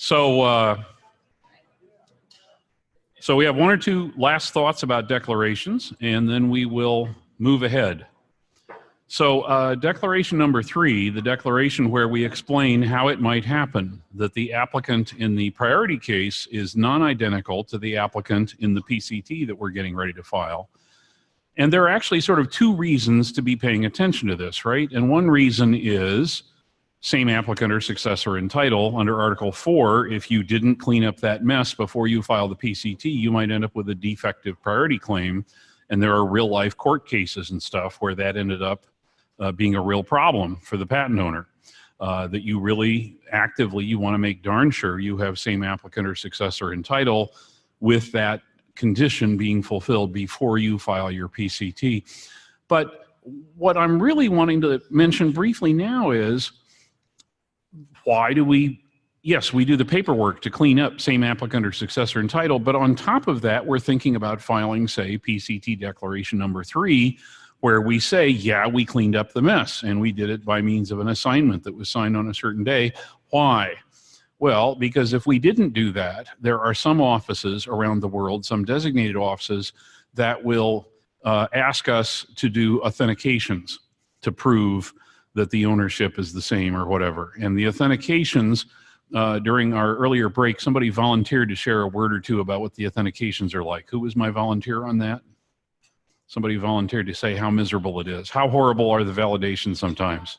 So we have one or two last thoughts about declarations, and then we will move ahead. So declaration number 3, the declaration where we explain how it might happen that the applicant in the priority case is non-identical to the applicant in the PCT that we're getting ready to file. And there are actually sort of 2 reasons to be paying attention to this, right? And one reason is same applicant or successor in title under Article 4. If you didn't clean up that mess before you file the PCT, you might end up with a defective priority claim. And there are real life court cases and stuff where that ended up being a real problem for the patent owner, that you really actively, you want to make darn sure you have same applicant or successor in title with that condition being fulfilled before you file your PCT. But what I'm really wanting to mention briefly now is, why do we, yes, we do the paperwork to clean up same applicant or successor in title, but on top of that, we're thinking about filing, say, PCT declaration number 3, where we say, yeah, we cleaned up the mess, and we did it by means of an assignment that was signed on a certain day. Why? Well, because if we didn't do that, there are some offices around the world, some designated offices, that will ask us to do authentications to prove that the ownership is the same or whatever. And the authentications, during our earlier break, somebody volunteered to share a word or two about what the authentications are like. Who was my volunteer on that? Somebody volunteered to say how miserable it is. How horrible are the validations sometimes?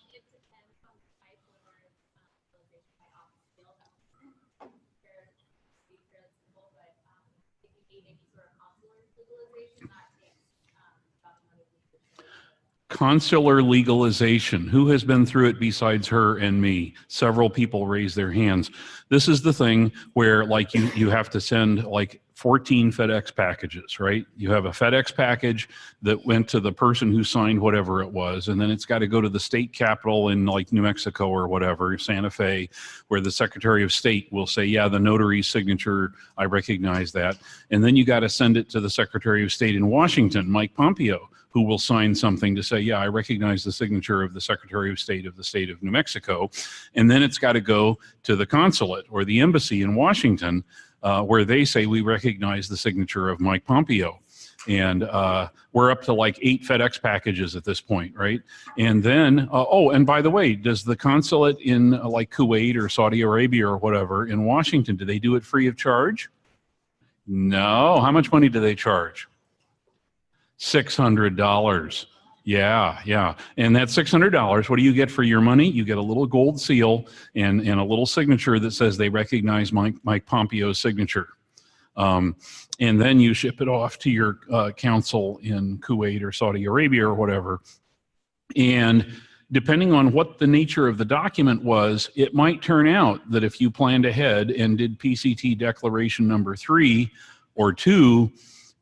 Consular legalization. Who has been through it besides her and me? Several people raise their hands. This is the thing where, like, you have to send like 14 FedEx packages, right? You have a FedEx package that went to the person who signed whatever it was, and then it's got to go to the state capitol in like New Mexico or whatever, Santa Fe, where the Secretary of State will say, yeah, the notary's signature, I recognize that. And then you got to send it to the Secretary of State in Washington, Mike Pompeo, who will sign something to say, yeah, I recognize the signature of the Secretary of State of the state of New Mexico. And then it's got to go to the consulate or the embassy in Washington, where they say, we recognize the signature of Mike Pompeo. And we're up to like 8 FedEx packages at this point, right? And then, oh, and by the way, does the consulate in like Kuwait or Saudi Arabia or whatever in Washington, do they do it free of charge? No. How much money do they charge? $600. Yeah. And that $600, what do you get for your money? You get a little gold seal and a little signature that says they recognize Mike Pompeo's signature. And then you ship it off to your consul in Kuwait or Saudi Arabia or whatever. And depending on what the nature of the document was, it might turn out that if you planned ahead and did PCT declaration number 3 or 2,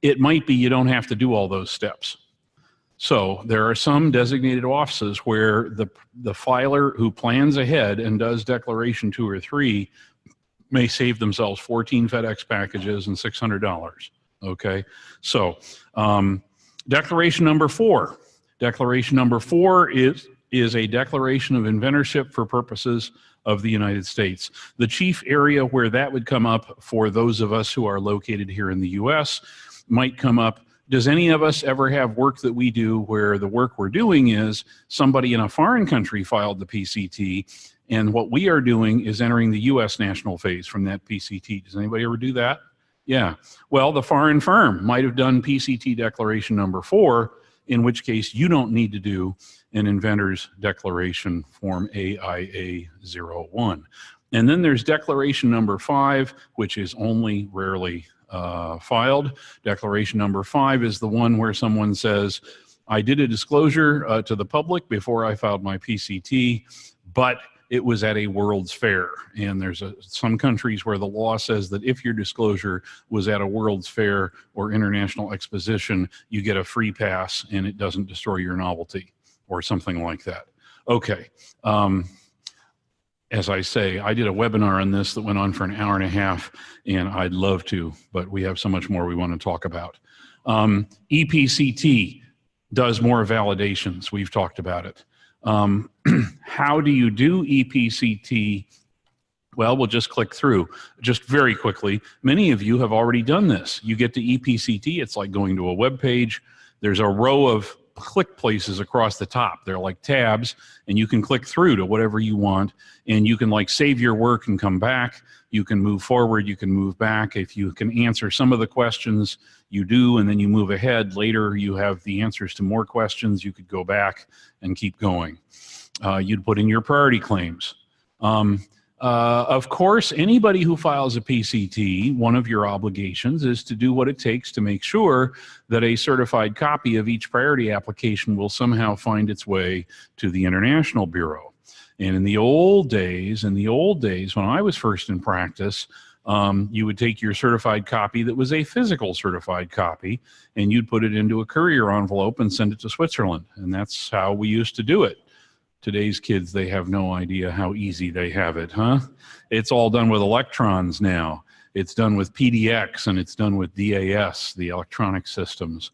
it might be you don't have to do all those steps. So there are some designated offices where the filer who plans ahead and does declaration 2 or 3 may save themselves 14 FedEx packages and $600. Okay, so declaration number 4. Declaration number 4 is a declaration of inventorship for purposes of the United States. The chief area where that would come up for those of us who are located here in the US might come up, does any of us ever have work that we do where the work we're doing is somebody in a foreign country filed the PCT, and what we are doing is entering the US national phase from that PCT? Does anybody ever do that? Yeah. Well, the foreign firm might have done PCT declaration number 4, in which case you don't need to do an inventor's declaration form AIA01. And then there's declaration number 5, which is only rarely filed. Declaration number 5 is the one where someone says, I did a disclosure to the public before I filed my PCT, but it was at a World's Fair. And there's some countries where the law says that if your disclosure was at a World's Fair or international exposition, you get a free pass and it doesn't destroy your novelty or something like that. Okay. As I say, I did a webinar on this that went on for an hour and a half, and I'd love to, but we have so much more we want to talk about. ePCT does more validations. We've talked about it. How do you do ePCT Well, we'll just click through. Just very quickly, many of you have already done this. You get to ePCT, it's like going to a web page. There's a row of click places across the top. They're like tabs, and you can click through to whatever you want, and you can like save your work and come back. You can move forward, you can move back. If you can answer some of the questions, you do, and then you move ahead. Later, you have the answers to more questions. You could go back and keep going. You'd put in your priority claims. Of course, anybody who files a PCT, one of your obligations is to do what it takes to make sure that a certified copy of each priority application will somehow find its way to the International Bureau. And in the old days, when I was first in practice, you would take your certified copy that was a physical certified copy, and you'd put it into a courier envelope and send it to Switzerland. And that's how we used to do it. Today's kids, they have no idea how easy they have it, huh? It's all done with electrons now. It's done with PDX, and it's done with DAS, the electronic systems,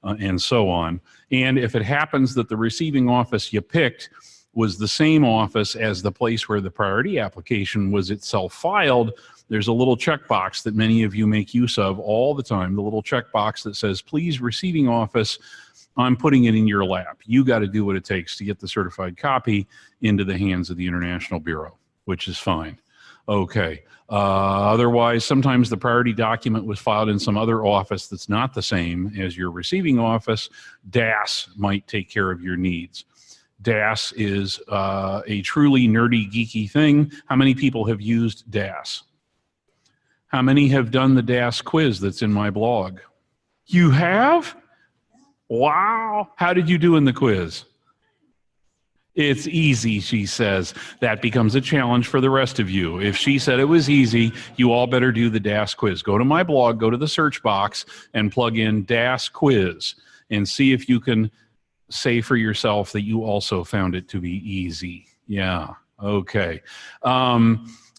and so on. And if it happens that the receiving office you picked was the same office as the place where the priority application was itself filed, there's a little checkbox that many of you make use of all the time, the little checkbox that says, please, receiving office, I'm putting it in your lap. You got to do what it takes to get the certified copy into the hands of the International Bureau, which is fine. Okay. Otherwise, sometimes the priority document was filed in some other office that's not the same as your receiving office. DAS might take care of your needs. DAS is a truly nerdy, geeky thing. How many people have used DAS? How many have done the DAS quiz that's in my blog? You have? Wow. How did you do in the quiz? It's easy, she says. That becomes a challenge for the rest of you. If she said it was easy, you all better do the DAS quiz. Go to my blog, go to the search box, and plug in DAS quiz, and see if you can say for yourself that you also found it to be easy. Yeah, okay.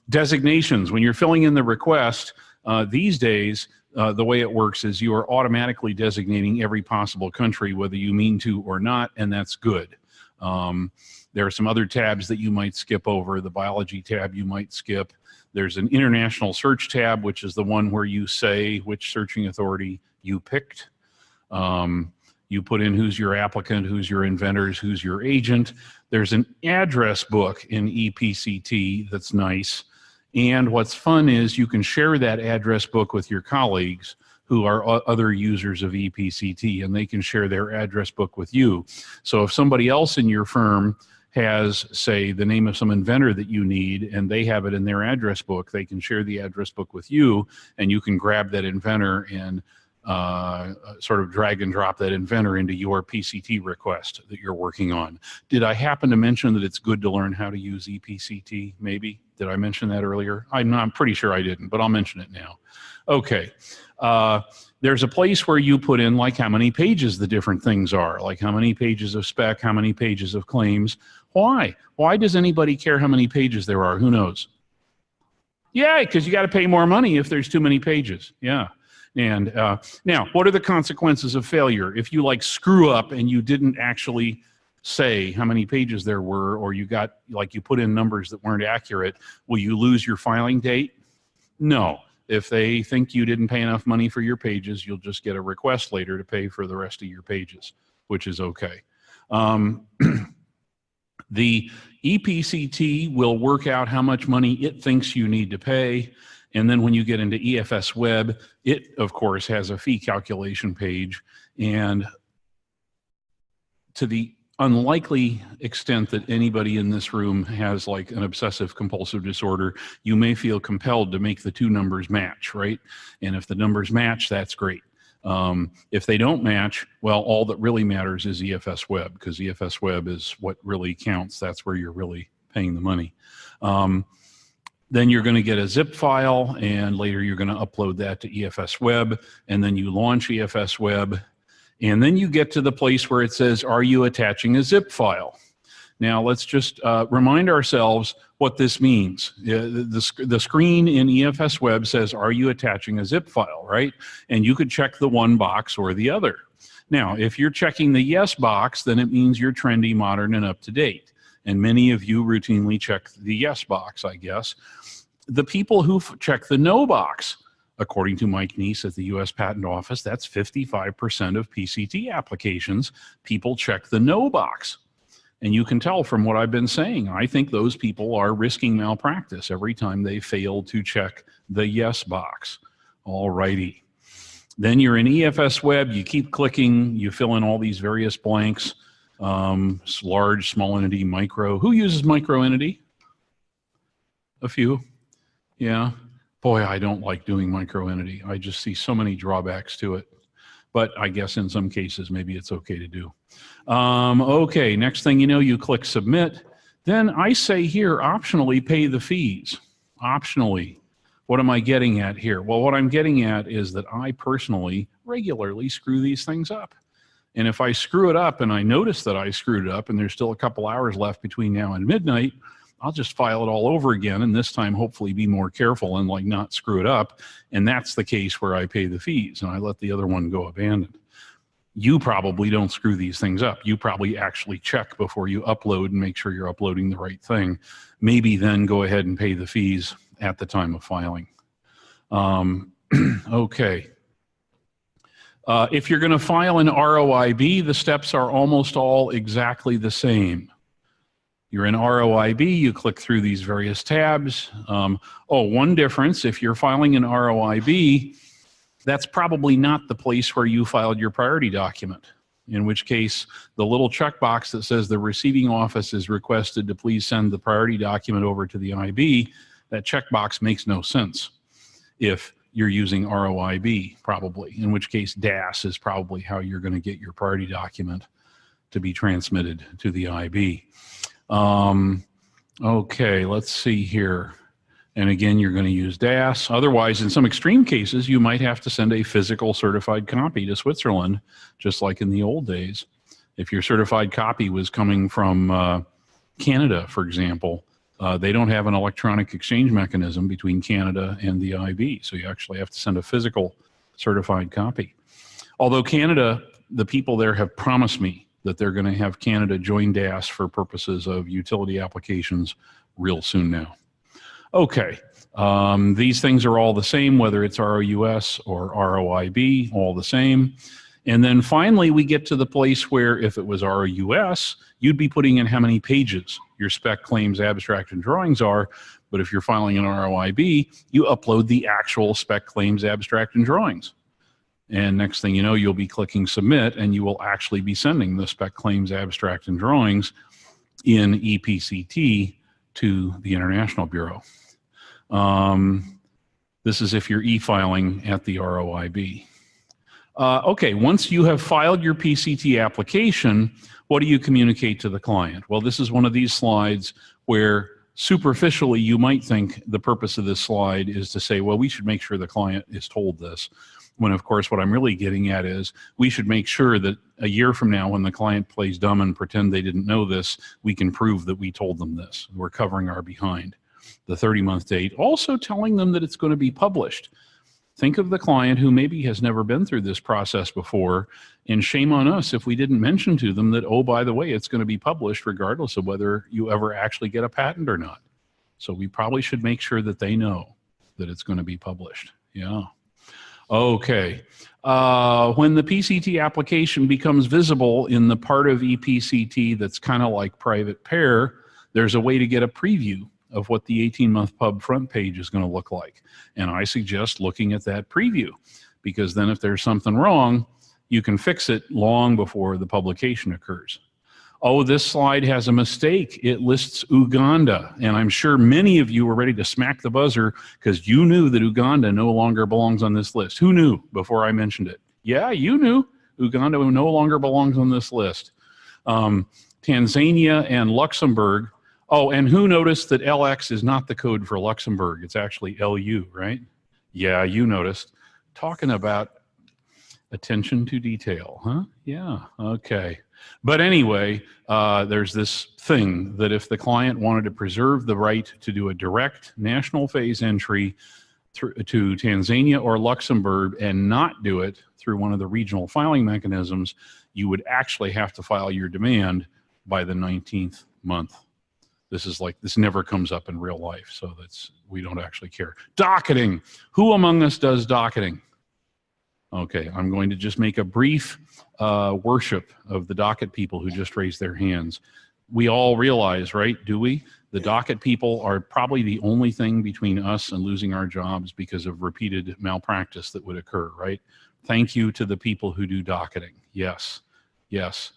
Designations. When you're filling in the request, these days, the way it works is you are automatically designating every possible country, whether you mean to or not, and that's good. There are some other tabs that you might skip over. The biology tab you might skip. There's an international search tab, which is the one where you say which searching authority you picked. You put in who's your applicant, who's your inventors, who's your agent. There's an address book in ePCT that's nice. And what's fun is you can share that address book with your colleagues who are other users of ePCT, and they can share their address book with you. So if somebody else in your firm has, say, the name of some inventor that you need, and they have it in their address book, they can share the address book with you, and you can grab that inventor and sort of drag and drop that inventor into your PCT request that you're working on. Did I happen to mention that it's good to learn how to use ePCT, maybe? Did I mention that earlier? I'm pretty sure I didn't, but I'll mention it now. Okay. There's a place where you put in like how many pages the different things are, like how many pages of spec, how many pages of claims. Why? Why does anybody care how many pages there are? Who knows? Yeah, because you got to pay more money if there's too many pages. Yeah. And now, what are the consequences of failure? If you like screw up and you didn't actually say how many pages there were, or you got, like you put in numbers that weren't accurate, will you lose your filing date? No. If they think you didn't pay enough money for your pages, you'll just get a request later to pay for the rest of your pages, which is okay. The ePCT will work out how much money it thinks you need to pay. And then when you get into EFS Web, it, of course, has a fee calculation page. And to the unlikely extent that anybody in this room has like an obsessive compulsive disorder, you may feel compelled to make the two numbers match, right? And if the numbers match, that's great. If they don't match, well, all that really matters is EFS Web, because EFS Web is what really counts. That's where you're really paying the money. Then you're going to get a zip file, and later you're going to upload that to EFS Web, and then you launch EFS Web, and then you get to the place where it says, are you attaching a zip file? Now let's just remind ourselves what this means. The screen in EFS Web says, are you attaching a zip file, right? And you could check the one box or the other. Now, if you're checking the yes box, then it means you're trendy, modern, and up to date. And many of you routinely check the yes box, I guess. The people who check the no box, according to Mike Neese at the U.S. Patent Office, that's 55% of PCT applications. People check the no box. And you can tell from what I've been saying, I think those people are risking malpractice every time they fail to check the yes box. All righty. Then you're in EFS Web, you keep clicking, you fill in all these various blanks, large, small entity, micro. Who uses micro entity? A few. Yeah. Boy, I don't like doing micro entity. I just see so many drawbacks to it. But I guess in some cases, maybe it's okay to do. Okay, next thing you know, you click submit. Then I say here, optionally pay the fees. Optionally. What am I getting at here? Well, what I'm getting at is that I personally regularly screw these things up. And if I screw it up and I notice that I screwed it up and there's still a couple hours left between now and midnight, I'll just file it all over again, and this time hopefully be more careful and like not screw it up. And that's the case where I pay the fees and I let the other one go abandoned. You probably don't screw these things up. You probably actually check before you upload and make sure you're uploading the right thing. Maybe then go ahead and pay the fees at the time of filing. Okay. If you're going to file an ROIB, the steps are almost all exactly the same. You're in ROIB, you click through these various tabs. One difference, if you're filing an ROIB, that's probably not the place where you filed your priority document, in which case the little checkbox that says the receiving office is requested to please send the priority document over to the IB, that checkbox makes no sense if you're using ROIB, probably, in which case DAS is probably how you're going to get your priority document to be transmitted to the IB. Okay, let's see here. And again, you're going to use DAS. Otherwise, in some extreme cases, you might have to send a physical certified copy to Switzerland, just like in the old days. If your certified copy was coming from Canada, for example, they don't have an electronic exchange mechanism between Canada and the IB, so you actually have to send a physical certified copy. Although Canada, the people there have promised me that they're going to have Canada join DAS for purposes of utility applications real soon now. Okay, these things are all the same, whether it's ROUS or ROIB, all the same. And then finally, we get to the place where if it was ROUS, you'd be putting in how many pages your spec, claims, abstract, and drawings are. But if you're filing an ROIB, you upload the actual spec, claims, abstract, and drawings. And next thing you know, you'll be clicking submit, and you will actually be sending the spec, claims, abstract, and drawings in ePCT to the International Bureau. This is if you're e-filing at the ROIB. Okay, once you have filed your PCT application, what do you communicate to the client? Well, this is one of these slides where superficially you might think the purpose of this slide is to say, well, we should make sure the client is told this. When of course what I'm really getting at is we should make sure that a year from now when the client plays dumb and pretend they didn't know this, we can prove that we told them this. We're covering our behind. The 30-month date, also telling them that it's going to be published. Think of the client who maybe has never been through this process before, and shame on us if we didn't mention to them that, oh, by the way, it's going to be published regardless of whether you ever actually get a patent or not. So we probably should make sure that they know that it's going to be published. Yeah. Okay. When the PCT application becomes visible in the part of ePCT that's kind of like private pair, there's a way to get a preview of what the 18-month pub front page is going to look like. And I suggest looking at that preview, because then if there's something wrong, you can fix it long before the publication occurs. Oh, this slide has a mistake. It lists Uganda. And I'm sure many of you were ready to smack the buzzer because you knew that Uganda no longer belongs on this list. Who knew before I mentioned it? Yeah, you knew. Uganda no longer belongs on this list. Tanzania and Luxembourg. Oh, and who noticed that LX is not the code for Luxembourg? It's actually LU, right? Yeah, you noticed. Talking about attention to detail, huh? Yeah, okay. But anyway, there's this thing that if the client wanted to preserve the right to do a direct national phase entry to Tanzania or Luxembourg and not do it through one of the regional filing mechanisms, you would actually have to file your demand by the 19th month. This is like, this never comes up in real life, so we don't actually care. Docketing. Who among us does docketing? Okay, I'm going to just make a brief worship of the docket people who just raised their hands. We all realize, right, do we? The docket people are probably the only thing between us and losing our jobs because of repeated malpractice that would occur, right? Thank you to the people who do docketing. Yes, yes.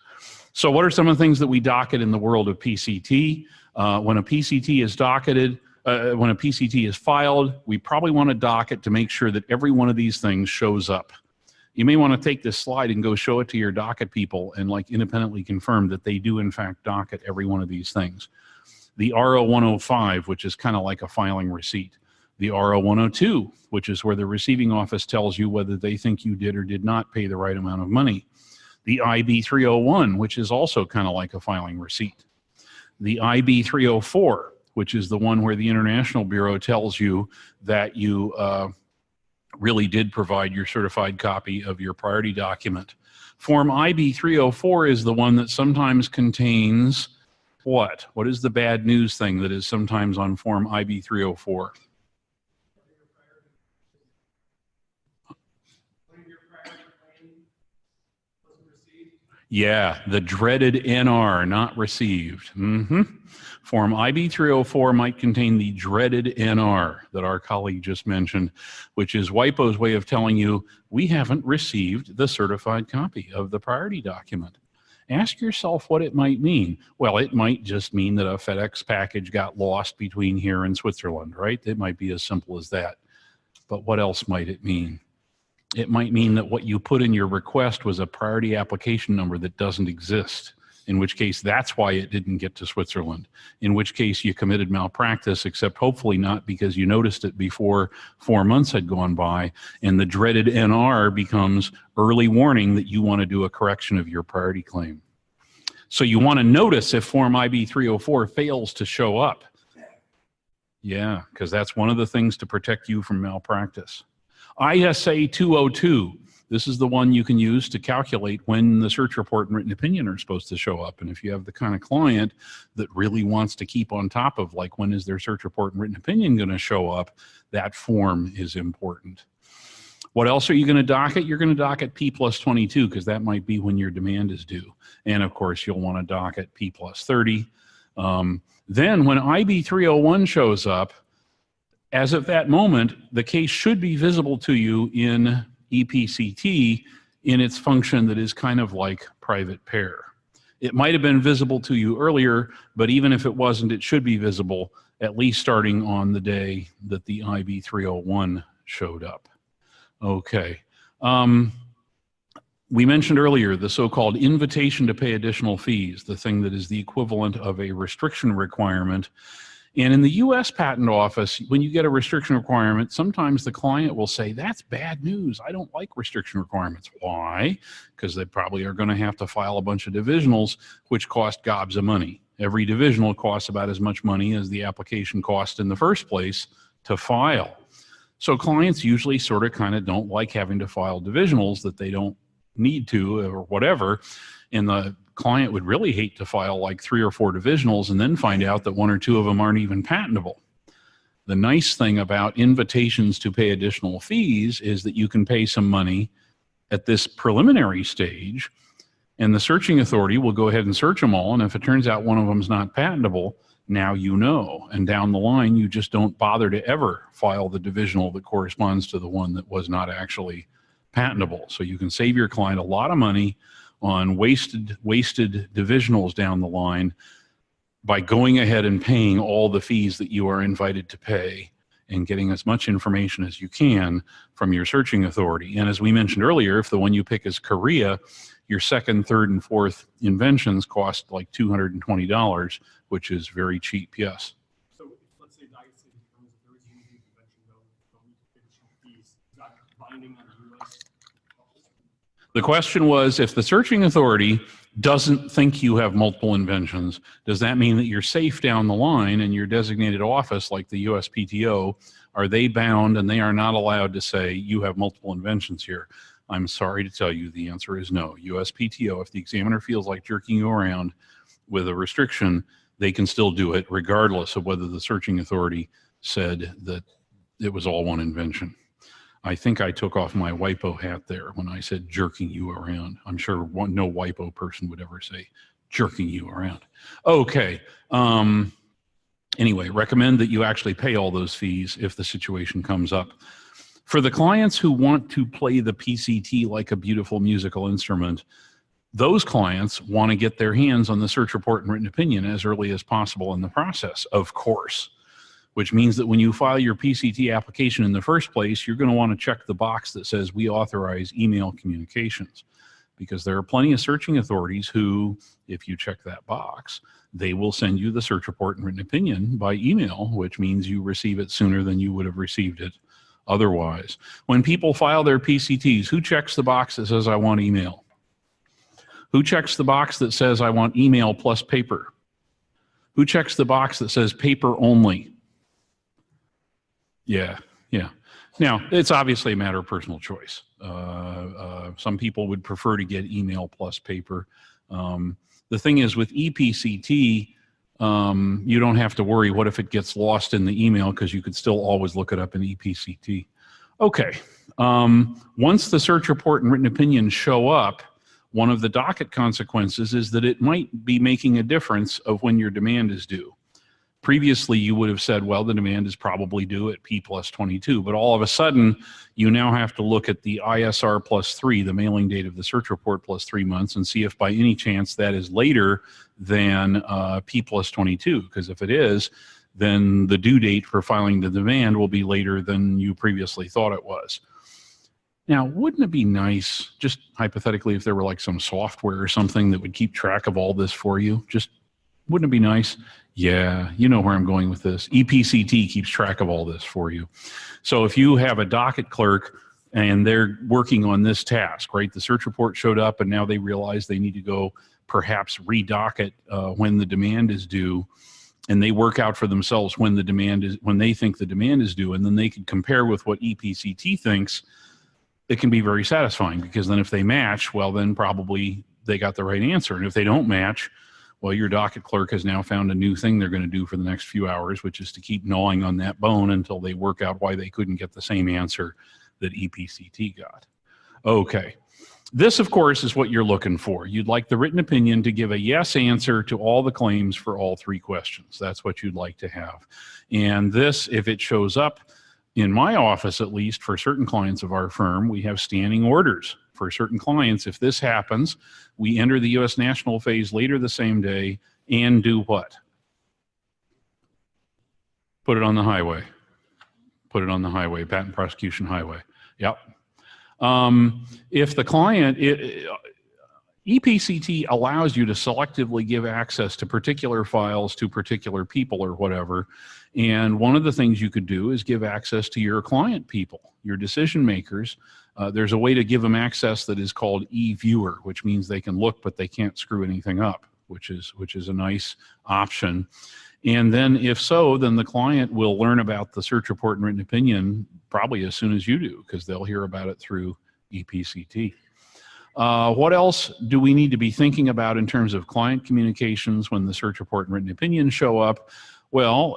So what are some of the things that we docket in the world of PCT? When a PCT is docketed, when a PCT is filed, we probably want to docket to make sure that every one of these things shows up. You may want to take this slide and go show it to your docket people and like independently confirm that they do in fact docket every one of these things. The RO105, which is kind of like a filing receipt. The RO102, which is where the receiving office tells you whether they think you did or did not pay the right amount of money. The IB301, which is also kind of like a filing receipt. The IB304, which is the one where the International Bureau tells you that you really did provide your certified copy of your priority document. Form IB304 is the one that sometimes contains what? What is the bad news thing that is sometimes on Form IB304? Yeah, the dreaded NR, not received. Form IB304 might contain the dreaded NR that our colleague just mentioned, which is WIPO's way of telling you, we haven't received the certified copy of the priority document. Ask yourself what it might mean. Well, it might just mean that a FedEx package got lost between here and Switzerland, right? It might be as simple as that. But what else might it mean? It might mean that what you put in your request was a priority application number that doesn't exist, in which case that's why it didn't get to Switzerland, in which case you committed malpractice, except hopefully not because you noticed it before 4 months had gone by, and the dreaded NR becomes early warning that you want to do a correction of your priority claim. So you want to notice if Form IB304 fails to show up. Yeah, because that's one of the things to protect you from malpractice. ISA 202, this is the one you can use to calculate when the search report and written opinion are supposed to show up. And if you have the kind of client that really wants to keep on top of like when is their search report and written opinion going to show up, that form is important. What else are you going to docket? You're going to docket P+22 because that might be when your demand is due. And of course, you'll want to docket P+30. Then when IB301 shows up, as of that moment, the case should be visible to you in ePCT in its function that is kind of like private pair. It might have been visible to you earlier, but even if it wasn't, it should be visible at least starting on the day that the IB301 showed up. Okay. We mentioned earlier the so-called invitation to pay additional fees, the thing that is the equivalent of a restriction requirement. And in the US Patent Office, when you get a restriction requirement, sometimes the client will say, that's bad news. I don't like restriction requirements. Why? Because they probably are going to have to file a bunch of divisionals, which cost gobs of money. Every divisional costs about as much money as the application cost in the first place to file. So clients usually sort of kind of don't like having to file divisionals that they don't need to or whatever. And the client would really hate to file like 3 or 4 divisionals and then find out that 1 or 2 of them aren't even patentable. The nice thing about invitations to pay additional fees is that you can pay some money at this preliminary stage, and the searching authority will go ahead and search them all, and if it turns out one of them is not patentable, now you know, and down the line you just don't bother to ever file the divisional that corresponds to the one that was not actually patentable. So you can save your client a lot of money on wasted divisionals down the line by going ahead and paying all the fees that you are invited to pay and getting as much information as you can from your searching authority. And as we mentioned earlier, if the one you pick is Korea, your second, third, and fourth inventions cost like $220, which is very cheap, yes. So let's say Dicey becomes a very unique invention, though, don't need to pay additional fees. Is that binding on the US? The question was, if the searching authority doesn't think you have multiple inventions, does that mean that you're safe down the line and your designated office, like the USPTO, are they bound and they are not allowed to say you have multiple inventions here? I'm sorry to tell you the answer is no. USPTO, if the examiner feels like jerking you around with a restriction, they can still do it regardless of whether the searching authority said that it was all one invention. I think I took off my WIPO hat there when I said jerking you around. I'm sure no WIPO person would ever say jerking you around. Okay. Anyway, recommend that you actually pay all those fees if the situation comes up. For the clients who want to play the PCT like a beautiful musical instrument, those clients want to get their hands on the search report and written opinion as early as possible in the process, of course, which means that when you file your PCT application in the first place, you're going to want to check the box that says we authorize email communications, because there are plenty of searching authorities who, if you check that box, they will send you the search report and written opinion by email, which means you receive it sooner than you would have received it otherwise. When people file their PCTs, who checks the box that says I want email? Who checks the box that says I want email plus paper? Who checks the box that says paper only? Yeah. Now, it's obviously a matter of personal choice. Some people would prefer to get email plus paper. The thing is, with ePCT, you don't have to worry what if it gets lost in the email, because you could still always look it up in ePCT. Okay. Once the search report and written opinion show up, one of the docket consequences is that it might be making a difference of when your demand is due. Previously, you would have said, well, the demand is probably due at P+22, but all of a sudden, you now have to look at the ISR +3, the mailing date of the search report, plus 3 months, and see if by any chance that is later than P+22, because if it is, then the due date for filing the demand will be later than you previously thought it was. Now, wouldn't it be nice, just hypothetically, if there were like some software or something that would keep track of all this for you? Just, wouldn't it be nice? Yeah, you know where I'm going with this. ePCT keeps track of all this for you. So if you have a docket clerk and they're working on this task, right? The search report showed up and now they realize they need to go perhaps redocket when the demand is due, and they work out for themselves when they think the demand is due, and then they can compare with what ePCT thinks. It can be very satisfying, because then if they match, well, then probably they got the right answer. And if they don't match, well, your docket clerk has now found a new thing they're going to do for the next few hours, which is to keep gnawing on that bone until they work out why they couldn't get the same answer that ePCT got. Okay. This, of course, is what you're looking for. You'd like the written opinion to give a yes answer to all the claims for all 3 questions. That's what you'd like to have. And this, if it shows up, in my office, at least, for certain clients of our firm, we have standing orders for certain clients. If this happens, we enter the U.S. national phase later the same day and do what? Put it on the highway. Put it on the highway, patent prosecution highway. Yep. If the client, ePCT allows you to selectively give access to particular files to particular people or whatever. And one of the things you could do is give access to your client people, your decision makers. There's a way to give them access that is called eViewer, which means they can look, but they can't screw anything up, which is a nice option. And then if so, then the client will learn about the search report and written opinion probably as soon as you do, because they'll hear about it through ePCT. What else do we need to be thinking about in terms of client communications when the search report and written opinion show up? Well,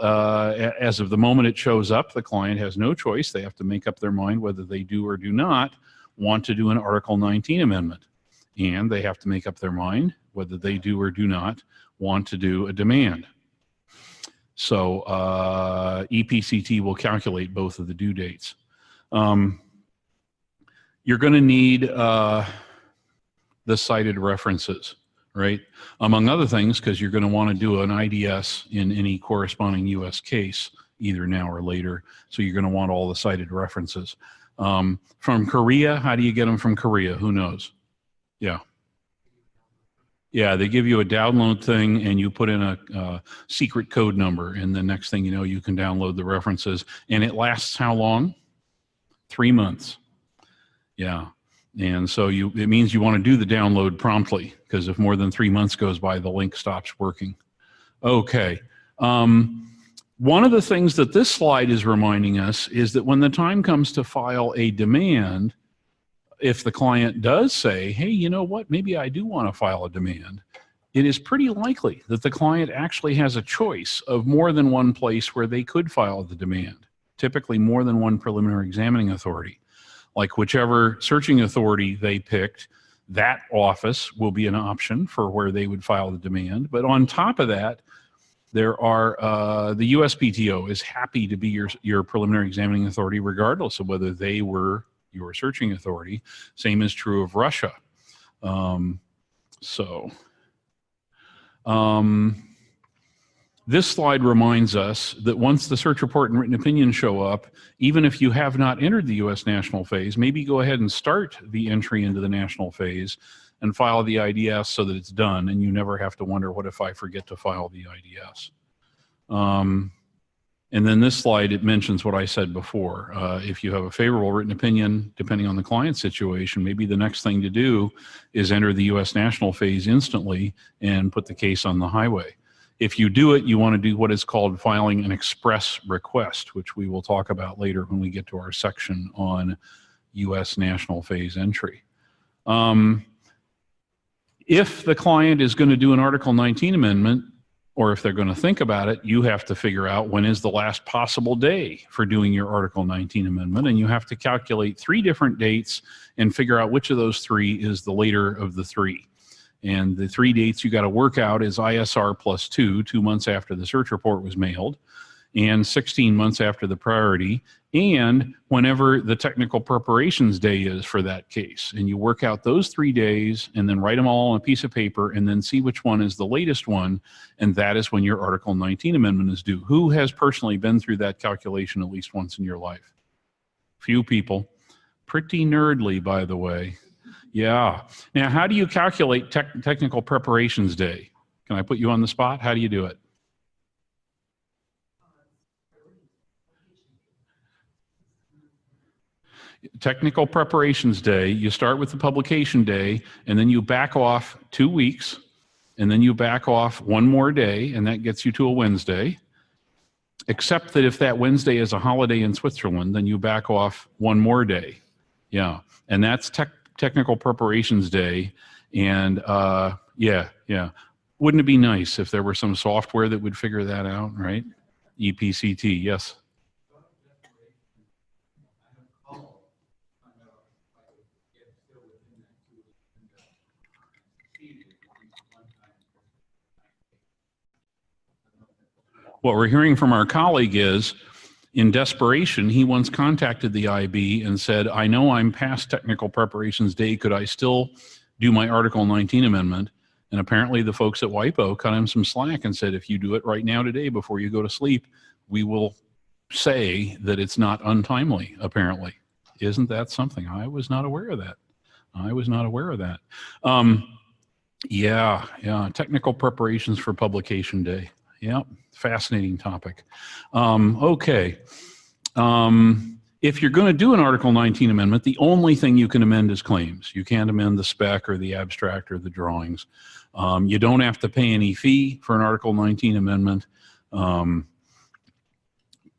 as of the moment it shows up, the client has no choice. They have to make up their mind whether they do or do not want to do an Article 19 amendment. And they have to make up their mind whether they do or do not want to do a demand. So ePCT will calculate both of the due dates. You're going to need the cited references, right? Among other things, because you're going to want to do an IDS in any corresponding U.S. case, either now or later. So you're going to want all the cited references. From Korea, how do you get them from Korea? Who knows? Yeah. Yeah, they give you a download thing and you put in a secret code number, and the next thing you know, you can download the references. And it lasts how long? 3 months. Yeah. And so it means you want to do the download promptly, because if more than 3 months goes by, the link stops working. Okay. One of the things that this slide is reminding us is that when the time comes to file a demand, if the client does say, hey, you know what, maybe I do want to file a demand, it is pretty likely that the client actually has a choice of more than one place where they could file the demand, typically more than one preliminary examining authority. Like whichever searching authority they picked, that office will be an option for where they would file the demand. But on top of that, there are the USPTO is happy to be your preliminary examining authority regardless of whether they were your searching authority. Same is true of Russia. This slide reminds us that once the search report and written opinion show up, even if you have not entered the U.S. national phase, maybe go ahead and start the entry into the national phase and file the IDS so that it's done and you never have to wonder, what if I forget to file the IDS? And then this slide, it mentions what I said before. If you have a favorable written opinion, depending on the client situation, maybe the next thing to do is enter the U.S. national phase instantly and put the case on the highway. If you do it, you want to do what is called filing an express request, which we will talk about later when we get to our section on U.S. national phase entry. If the client is going to do an Article 19 amendment, or if they're going to think about it, you have to figure out when is the last possible day for doing your Article 19 amendment, and you have to calculate 3 different dates and figure out which of those 3 is the later of the 3. And the 3 dates you got to work out is ISR plus 2 months after the search report was mailed, and 16 months after the priority, and whenever the technical preparations day is for that case. And you work out those 3 days and then write them all on a piece of paper and then see which one is the latest one, and that is when your Article 19 amendment is due. Who has personally been through that calculation at least once in your life? Few people. Pretty nerdly, by the way. Yeah. Now, how do you calculate technical preparations day? Can I put you on the spot? How do you do it? Technical preparations day, you start with the publication day, and then you back off 2 weeks, and then you back off 1 more day, and that gets you to a Wednesday. Except that if that Wednesday is a holiday in Switzerland, then you back off 1 more day. Yeah, and that's technical preparations day. And yeah. Wouldn't it be nice if there were some software that would figure that out, right? ePCT, yes. What we're hearing from our colleague is, in desperation, he once contacted the IB and said, I know I'm past technical preparations day, could I still do my Article 19 amendment? And apparently the folks at WIPO cut him some slack and said, if you do it right now today before you go to sleep, we will say that it's not untimely, apparently. Isn't that something? I was not aware of that. I was not aware of that. Yeah, technical preparations for publication day. Yeah, fascinating topic. Okay. If you're going to do an Article 19 amendment, the only thing you can amend is claims. You can't amend the spec or the abstract or the drawings. You don't have to pay any fee for an Article 19 amendment.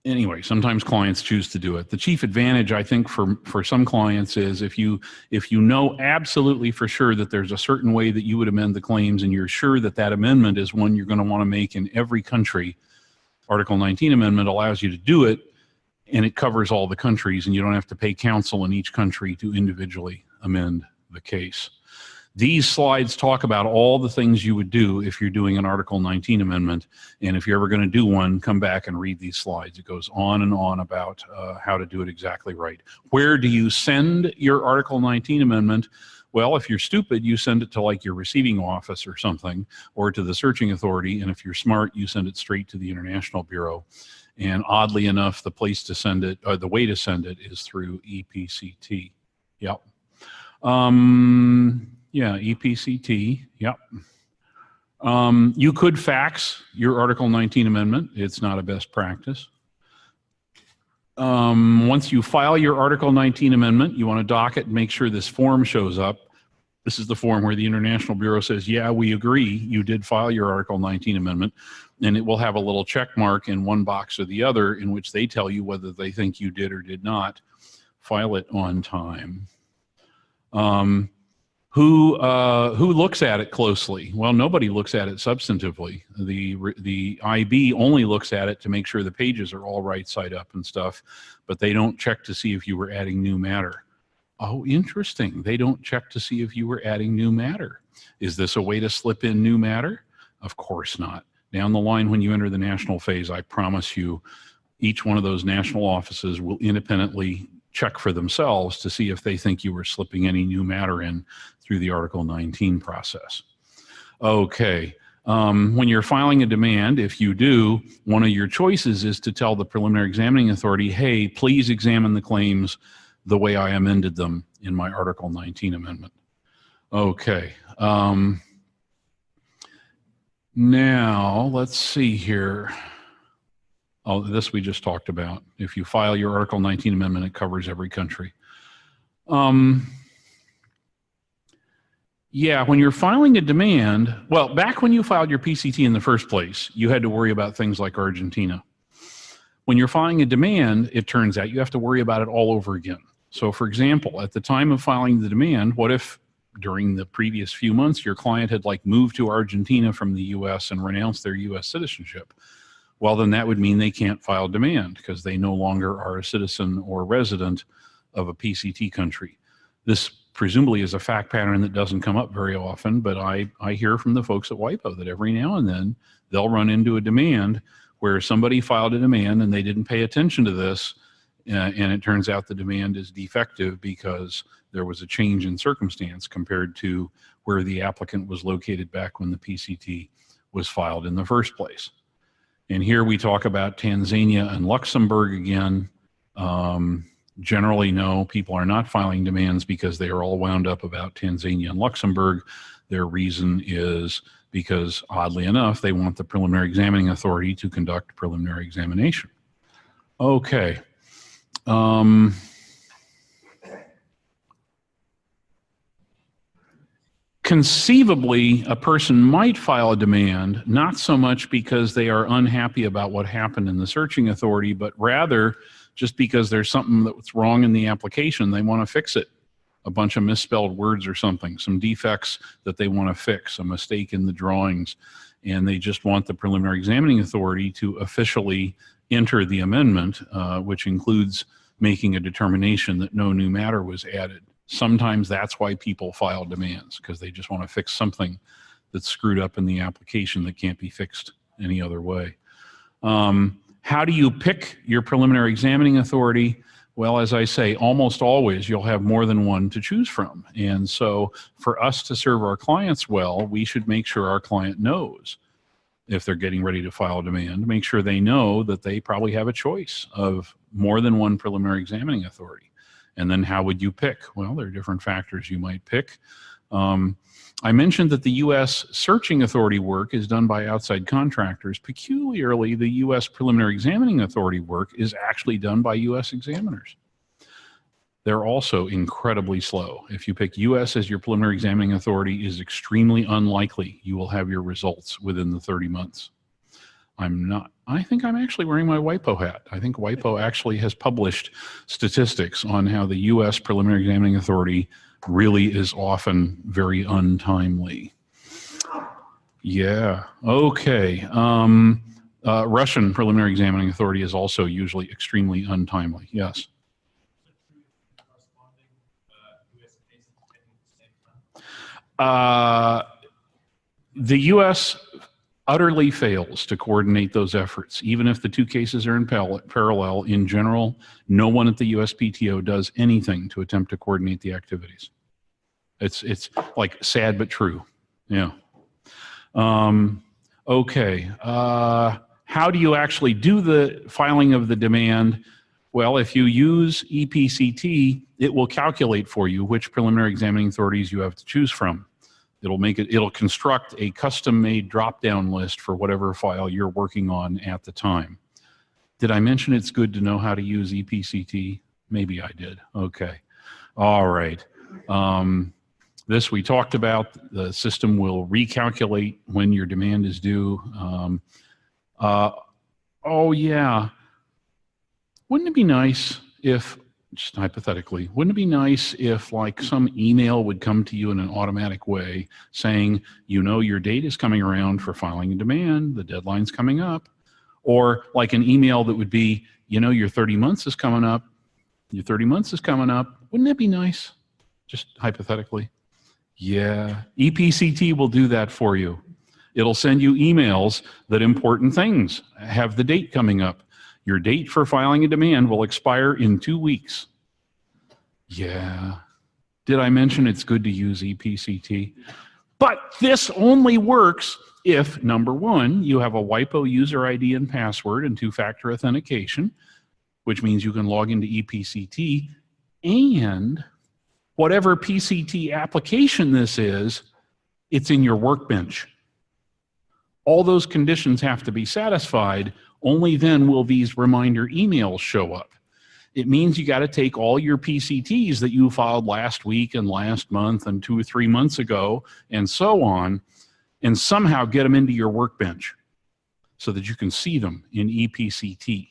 Anyway, sometimes clients choose to do it. The chief advantage, I think, for some clients is if you know absolutely for sure that there's a certain way that you would amend the claims and you're sure that that amendment is one you're going to want to make in every country, Article 19 amendment allows you to do it, and it covers all the countries, and you don't have to pay counsel in each country to individually amend the case. These slides talk about all the things you would do if you're doing an Article 19 amendment, and if you're ever going to do one, come back and read these slides. It goes on and on about how to do it exactly right. Where do you send your Article 19 amendment? Well, if you're stupid, you send it to like your receiving office or something, or to the searching authority, and if you're smart, you send it straight to the International Bureau. And oddly enough, the place to send it, or the way to send it, is through ePCT. Yep. Yeah, ePCT, yep. You could fax your Article 19 amendment. It's not a best practice. Once you file your Article 19 amendment, you want to dock it and make sure this form shows up. This is the form where the International Bureau says, yeah, we agree, you did file your Article 19 amendment, and it will have a little check mark in one box or the other in which they tell you whether they think you did or did not file it on time. Who looks at it closely? Well, nobody looks at it substantively. The IB only looks at it to make sure the pages are all right side up and stuff, but they don't check to see if you were adding new matter. Oh, interesting. They don't check to see if you were adding new matter. Is this a way to slip in new matter? Of course not. Down the line when you enter the national phase, I promise you, each one of those national offices will independently check for themselves to see if they think you were slipping any new matter in through the Article 19 process. Okay, when you're filing a demand, if you do, one of your choices is to tell the preliminary examining authority, hey, please examine the claims the way I amended them in my Article 19 amendment. Okay, now let's see here. Oh, this we just talked about. If you file your Article 19 amendment, it covers every country. Yeah, when you're filing a demand, well, back when you filed your PCT in the first place, you had to worry about things like Argentina. When you're filing a demand, it turns out you have to worry about it all over again. So for example, at the time of filing the demand, what if during the previous few months, your client had like moved to Argentina from the US and renounced their US citizenship? Well, then that would mean they can't file demand because they no longer are a citizen or resident of a PCT country. This presumably is a fact pattern that doesn't come up very often, but I hear from the folks at WIPO that every now and then they'll run into a demand where somebody filed a demand and they didn't pay attention to this, and it turns out the demand is defective because there was a change in circumstance compared to where the applicant was located back when the PCT was filed in the first place. And here we talk about Tanzania and Luxembourg again. Generally, no, people are not filing demands because they are all wound up about Tanzania and Luxembourg. Their reason is because, oddly enough, they want the preliminary examining authority to conduct preliminary examination. Okay. Conceivably, a person might file a demand, not so much because they are unhappy about what happened in the searching authority, but rather just because there's something that's wrong in the application, they want to fix it. A bunch of misspelled words or something, some defects that they want to fix, a mistake in the drawings, and they just want the preliminary examining authority to officially enter the amendment, which includes making a determination that no new matter was added. Sometimes that's why people file demands, because they just want to fix something that's screwed up in the application that can't be fixed any other way. How do you pick your preliminary examining authority? Well, as I say, almost always you'll have more than one to choose from. And so for us to serve our clients well, we should make sure our client knows if they're getting ready to file a demand, make sure they know that they probably have a choice of more than one preliminary examining authority. And then how would you pick? Well, there are different factors you might pick. I mentioned that the U.S. searching authority work is done by outside contractors. Peculiarly, the U.S. preliminary examining authority work is actually done by U.S. examiners. They're also incredibly slow. If you pick U.S. as your preliminary examining authority, it is extremely unlikely you will have your results within the 30 months. I think I'm actually wearing my WIPO hat. I think WIPO actually has published statistics on how the U.S. preliminary examining authority really is often very untimely. Yeah, okay. Russian preliminary examining authority is also usually extremely untimely, yes. The U.S. utterly fails to coordinate those efforts. Even if the two cases are in parallel, in general, no one at the USPTO does anything to attempt to coordinate the activities. It's like sad but true. Yeah. Okay. How do you actually do the filing of the demand? Well, if you use ePCT, it will calculate for you which preliminary examining authorities you have to choose from. It'll construct a custom-made drop-down list for whatever file you're working on at the time. Did I mention it's good to know how to use ePCT? Maybe I did. Okay. All right. This we talked about. The system will recalculate when your demand is due. Oh, yeah. Wouldn't it be nice if just hypothetically, wouldn't it be nice if like some email would come to you in an automatic way saying, you know, your date is coming around for filing a demand, the deadline's coming up, or like an email that would be, you know, your 30 months is coming up, your 30 months is coming up. Wouldn't that be nice? Just hypothetically. Yeah, ePCT will do that for you. It'll send you emails that important things have the date coming up. Your date for filing a demand will expire in 2 weeks. Yeah. Did I mention it's good to use ePCT? But this only works if, number one, you have a WIPO user ID and password and two-factor authentication, which means you can log into ePCT, and whatever PCT application this is, it's in your workbench. All those conditions have to be satisfied. Only then will these reminder emails show up. It means you got to take all your PCTs that you filed last week and last month and 2 or 3 months ago and so on, and somehow get them into your workbench so that you can see them in ePCT.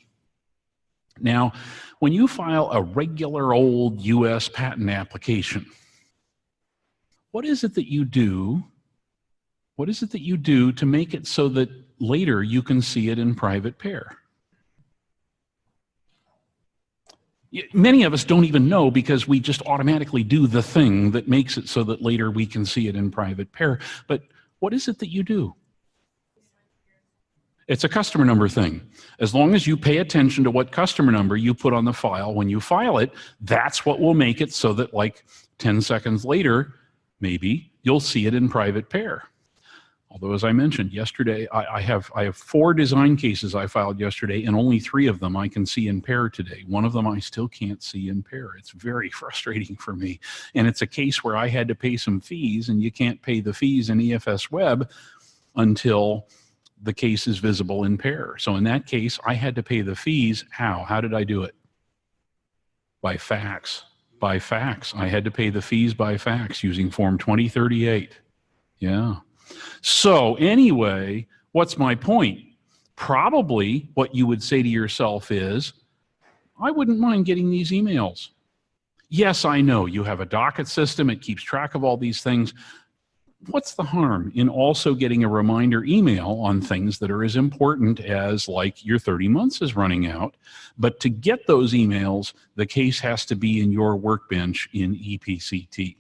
Now, when you file a regular old US patent application, what is it that you do? What is it that you do to make it so that later you can see it in private pair? Many of us don't even know because we just automatically do the thing that makes it so that later we can see it in private pair. But what is it that you do? It's a customer number thing. As long as you pay attention to what customer number you put on the file when you file it, that's what will make it so that like 10 seconds later, maybe you'll see it in private pair. Although, as I mentioned yesterday, I have 4 design cases I filed yesterday, and only 3 of them I can see in pair today. One of them I still can't see in pair. It's very frustrating for me. And it's a case where I had to pay some fees, and you can't pay the fees in EFS Web until the case is visible in pair. So in that case, I had to pay the fees. How? How did I do it? By fax. By fax. I had to pay the fees by fax using Form 2038. Yeah. So anyway, what's my point? Probably what you would say to yourself is, I wouldn't mind getting these emails. Yes, I know you have a docket system. It keeps track of all these things. What's the harm in also getting a reminder email on things that are as important as like your 30 months is running out? But to get those emails, the case has to be in your workbench in ePCT.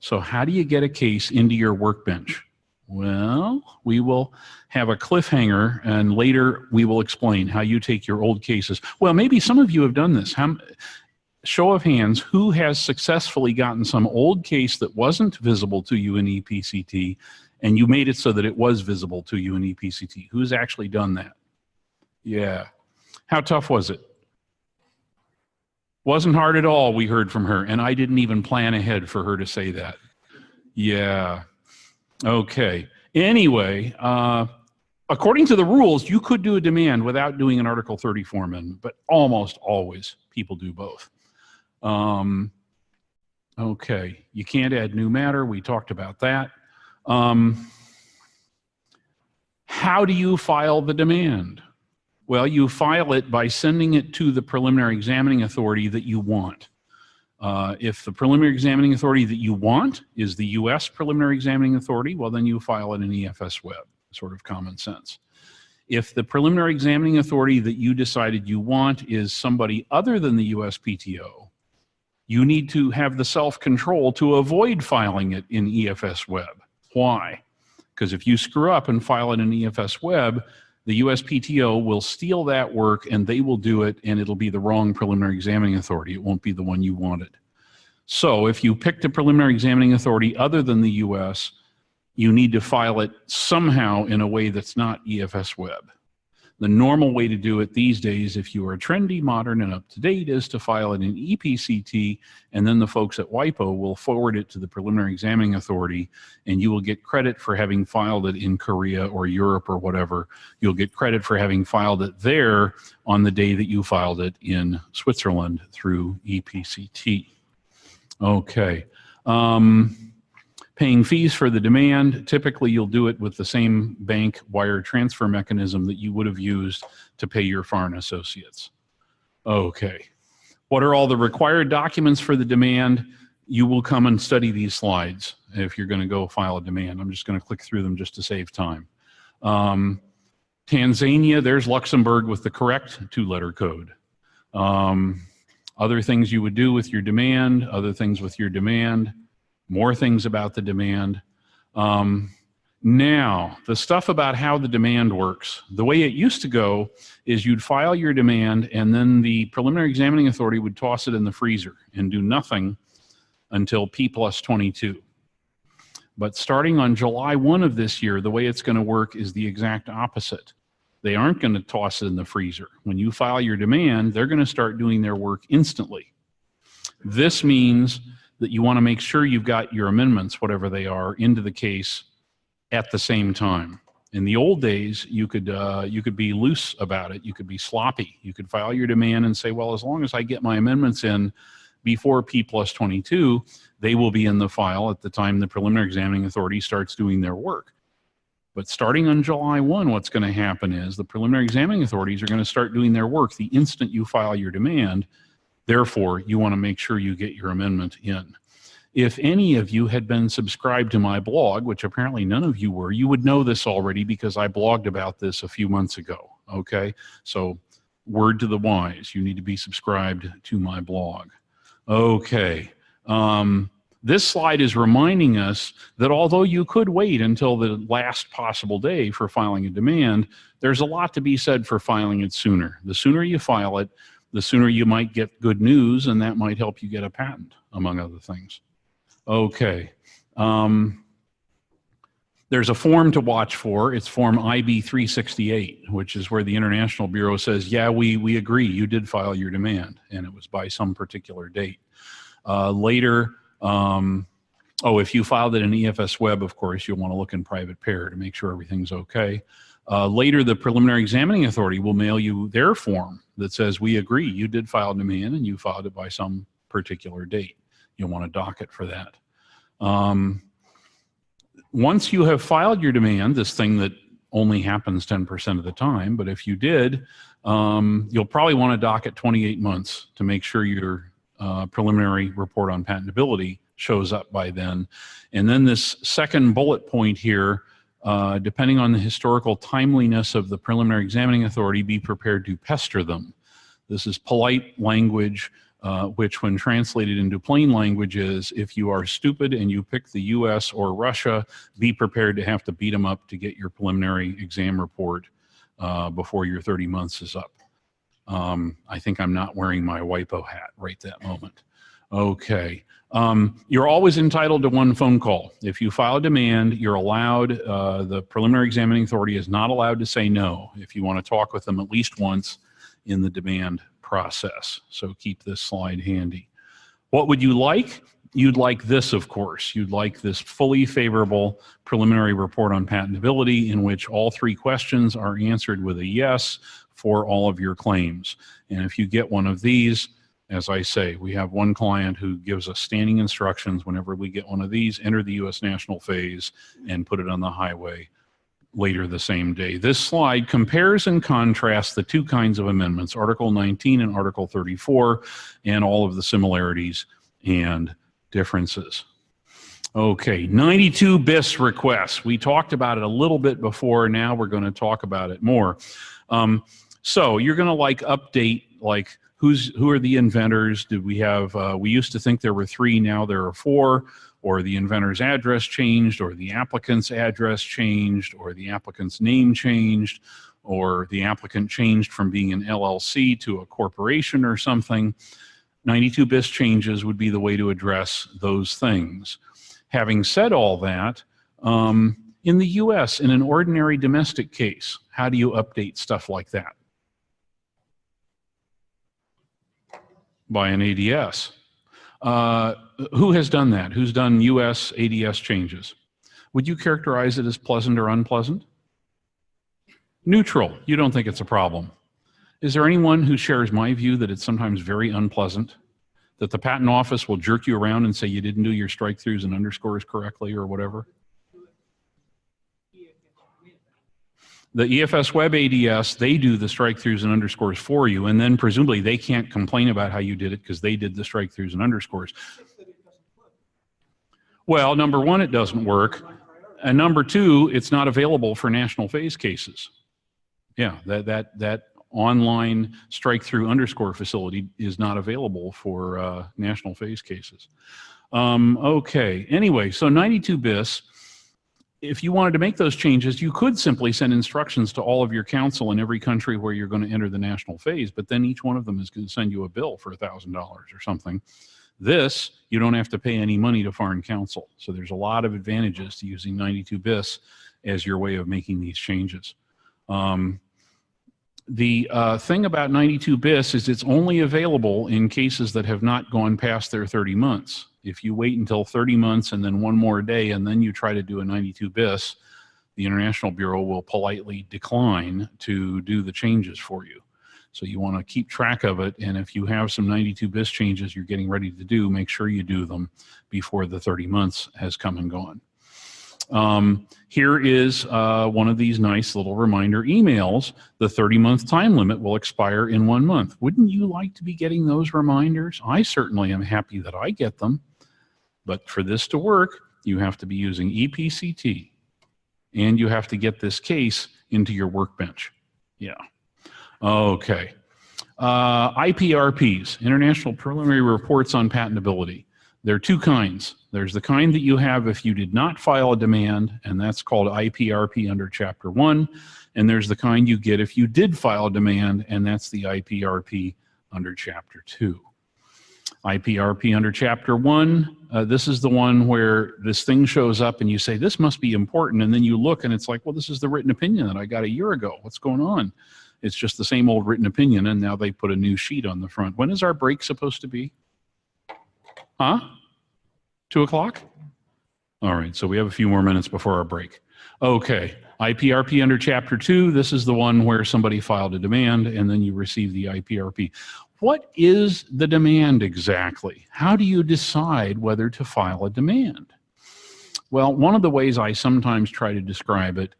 So how do you get a case into your workbench? Well, we will have a cliffhanger, and later we will explain how you take your old cases. Well, maybe some of you have done this. Show of hands, who has successfully gotten some old case that wasn't visible to you in ePCT, and you made it so that it was visible to you in ePCT? Who's actually done that? Yeah. How tough was it? Wasn't hard at all, we heard from her, and I didn't even plan ahead for her to say that. Yeah. Okay. Anyway, according to the rules, you could do a demand without doing an Article 34 amendment, but almost always people do both. Okay. You can't add new matter. We talked about that. How do you file the demand? Well, you file it by sending it to the preliminary examining authority that you want. If the preliminary examining authority that you want is the US preliminary examining authority, well, then you file it in EFS Web, sort of common sense. If the preliminary examining authority that you decided you want is somebody other than the USPTO, you need to have the self-control to avoid filing it in EFS Web. Why? Because if you screw up and file it in EFS Web, the USPTO will steal that work and they will do it, and it'll be the wrong preliminary examining authority. It won't be the one you wanted. So if you picked a preliminary examining authority other than the US, you need to file it somehow in a way that's not EFS Web. The normal way to do it these days, if you are trendy, modern, and up-to-date, is to file it in ePCT, and then the folks at WIPO will forward it to the preliminary examining authority, and you will get credit for having filed it in Korea or Europe or whatever. You'll get credit for having filed it there on the day that you filed it in Switzerland through ePCT. Okay. Paying fees for the demand, typically you'll do it with the same bank wire transfer mechanism that you would have used to pay your foreign associates. Okay, What are all the required documents for the demand? You will come and study these slides if you're going to go file a demand. I'm just going to click through them just to save time. Tanzania, there's Luxembourg with the correct 2-letter code. Other things you would do with your demand, other things with your demand, more things about the demand. Now, the stuff about how the demand works. The way it used to go is you'd file your demand and then the preliminary examining authority would toss it in the freezer and do nothing until P+22. But starting on July 1 of this year, the way it's going to work is the exact opposite. They aren't going to toss it in the freezer. When you file your demand, they're going to start doing their work instantly. This means that you want to make sure you've got your amendments, whatever they are, into the case at the same time. In the old days, you could be loose about it. You could be sloppy. You could file your demand and say, well, as long as I get my amendments in before P+22, they will be in the file at the time the preliminary examining authority starts doing their work. But starting on July 1, what's going to happen is the preliminary examining authorities are going to start doing their work the instant you file your demand. Therefore, you want to make sure you get your amendment in. If any of you had been subscribed to my blog, which apparently none of you were, you would know this already because I blogged about this a few months ago, okay? So word to the wise, you need to be subscribed to my blog. Okay, this slide is reminding us that although you could wait until the last possible day for filing a demand, there's a lot to be said for filing it sooner. The sooner you file it, the sooner you might get good news, and that might help you get a patent, among other things. Okay. There's a form to watch for. It's form IB 368, which is where the International Bureau says, yeah, we agree, you did file your demand, and it was by some particular date. Later, if you filed it in EFS Web, of course, you'll want to look in private pair to make sure everything's okay. Later, the preliminary examining authority will mail you their form that says, we agree, you did file a demand, and you filed it by some particular date. You'll want to dock it for that. Once you have filed your demand, this thing that only happens 10% of the time, but if you did, you'll probably want to dock it 28 months to make sure your preliminary report on patentability shows up by then. And then this second bullet point here, depending on the historical timeliness of the preliminary examining authority, be prepared to pester them. This is polite language, which when translated into plain language is, if you are stupid and you pick the US or Russia, be prepared to have to beat them up to get your preliminary exam report before your 30 months is up. I think I'm not wearing my WIPO hat right that moment. Okay. You're always entitled to one phone call. If you file a demand, you're allowed, the preliminary examining authority is not allowed to say no if you want to talk with them at least once in the demand process. So keep this slide handy. What would you like? You'd like this, of course. You'd like this fully favorable preliminary report on patentability in which all 3 questions are answered with a yes for all of your claims. And if you get one of these, as I say, we have one client who gives us standing instructions whenever we get one of these, enter the U.S. national phase and put it on the highway later the same day. This slide compares and contrasts the 2 kinds of amendments, Article 19 and Article 34, and all of the similarities and differences. Okay, 92 bis requests. We talked about it a little bit before. Now we're going to talk about it more. So you're going to update who are the inventors? Did we have? We used to think there were 3. Now there are 4. Or the inventor's address changed, or the applicant's address changed, or the applicant's name changed, or the applicant changed from being an LLC to a corporation or something. 92 bis changes would be the way to address those things. Having said all that, in the US, in an ordinary domestic case, how do you update stuff like that? By an ADS. Who has done that? Who's done US ADS changes? Would you characterize it as pleasant or unpleasant? Neutral. You don't think it's a problem. Is there anyone who shares my view that it's sometimes very unpleasant? That the patent office will jerk you around and say you didn't do your strike-throughs and underscores correctly or whatever? The EFS Web ADS, they do the strike-throughs and underscores for you, and then presumably they can't complain about how you did it because they did the strike-throughs and underscores. Well, number one, it doesn't work. And number two, it's not available for national phase cases. Yeah, that online strike-through underscore facility is not available for national phase cases. Okay, anyway, so 92 bis. If you wanted to make those changes, you could simply send instructions to all of your counsel in every country where you're going to enter the national phase, but then each one of them is going to send you a bill for $1,000 or something. This, you don't have to pay any money to foreign counsel. So there's a lot of advantages to using 92 bis as your way of making these changes. The thing about 92 bis is it's only available in cases that have not gone past their 30 months. If you wait until 30 months and then one more day and then you try to do a 92 bis, the International Bureau will politely decline to do the changes for you. So you want to keep track of it, and if you have some 92 bis changes you're getting ready to do, make sure you do them before the 30 months has come and gone. Here is one of these nice little reminder emails. The 30-month time limit will expire in 1 month. Wouldn't you like to be getting those reminders? I certainly am happy that I get them. But for this to work, you have to be using ePCT, and you have to get this case into your workbench. Yeah. Okay. IPRPs, International Preliminary Reports on Patentability. There are two kinds. There's the kind that you have if you did not file a demand, and that's called IPRP under Chapter 1. And there's the kind you get if you did file a demand, and that's the IPRP under Chapter 2. IPRP under Chapter 1, this is the one where this thing shows up and you say, this must be important, and then you look and it's like, well, this is the written opinion that I got a year ago. What's going on? It's just the same old written opinion, and now they put a new sheet on the front. When is our break supposed to be? Huh? 2 o'clock? All right, so we have a few more minutes before our break. Okay, IPRP under Chapter 2, this is the one where somebody filed a demand and then you receive the IPRP. What is the demand exactly? How do you decide whether to file a demand? Well, one of the ways I sometimes try to describe it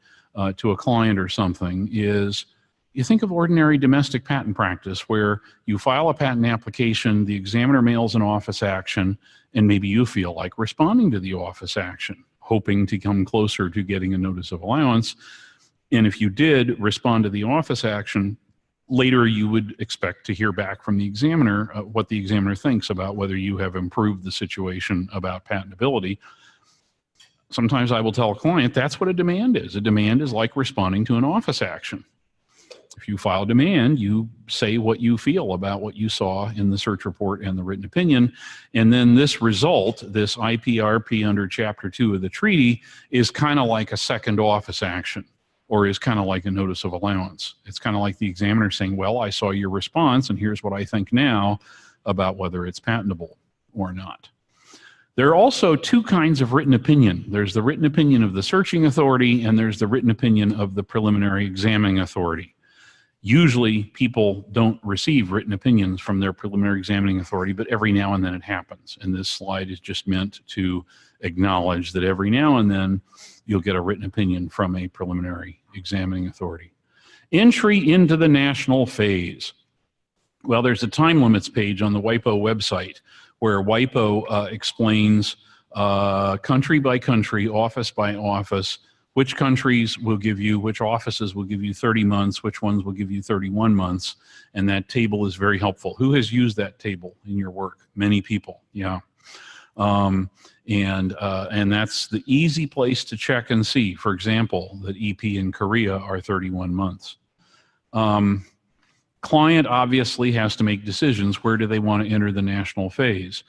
to a client or something is, you think of ordinary domestic patent practice where you file a patent application, the examiner mails an office action, and maybe you feel like responding to the office action, hoping to come closer to getting a notice of allowance. And if you did respond to the office action, later you would expect to hear back from the examiner what the examiner thinks about whether you have improved the situation about patentability. Sometimes I will tell a client that's what a demand is. A demand is like responding to an office action. If you file a demand, you say what you feel about what you saw in the search report and the written opinion, and then this result, this IPRP under Chapter 2 of the treaty, is kind of like a second office action, or is kind of like a notice of allowance. It's kind of like the examiner saying, well, I saw your response, and here's what I think now about whether it's patentable or not. There are also two kinds of written opinion. There's the written opinion of the searching authority, and there's the written opinion of the preliminary examining authority. Usually people don't receive written opinions from their preliminary examining authority, but every now and then it happens. And this slide is just meant to acknowledge that every now and then you'll get a written opinion from a preliminary examining authority. Entry into the national phase. Well, there's a time limits page on the WIPO website where WIPO explains country by country, office by office, which countries will give you, which offices will give you 30 months, which ones will give you 31 months, and that table is very helpful. Who has used that table in your work? Many people, yeah. And that's the easy place to check and see, for example, that EP in Korea are 31 months. Client obviously has to make decisions. Where do they want to enter the national phase?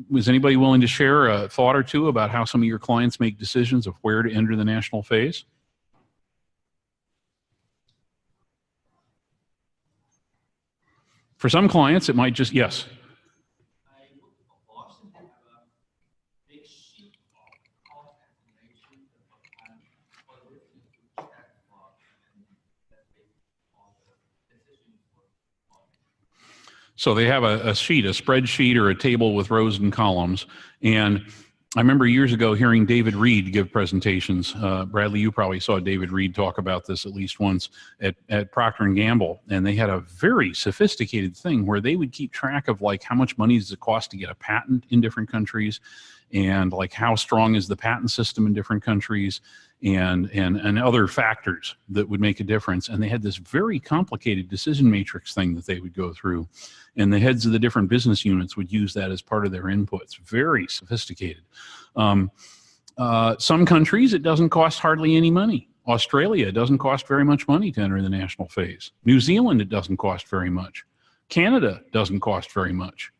Was anybody willing to share a thought or two about how some of your clients make decisions of where to enter the national phase? For some clients, it might just, yes. So they have a sheet, a spreadsheet or a table with rows and columns, and I remember years ago hearing David Reed give presentations. Bradley, you probably saw David Reed talk about this at least once at Procter & Gamble, and they had a very sophisticated thing where they would keep track of like how much money does it cost to get a patent in different countries, and like how strong is the patent system in different countries, and other factors that would make a difference. And they had this very complicated decision matrix thing that they would go through, and the heads of the different business units would use that as part of their inputs. Very sophisticated. Some countries, it doesn't cost hardly any money. Australia, it doesn't cost very much money to enter the national phase. New Zealand, it doesn't cost very much. Canada doesn't cost very much.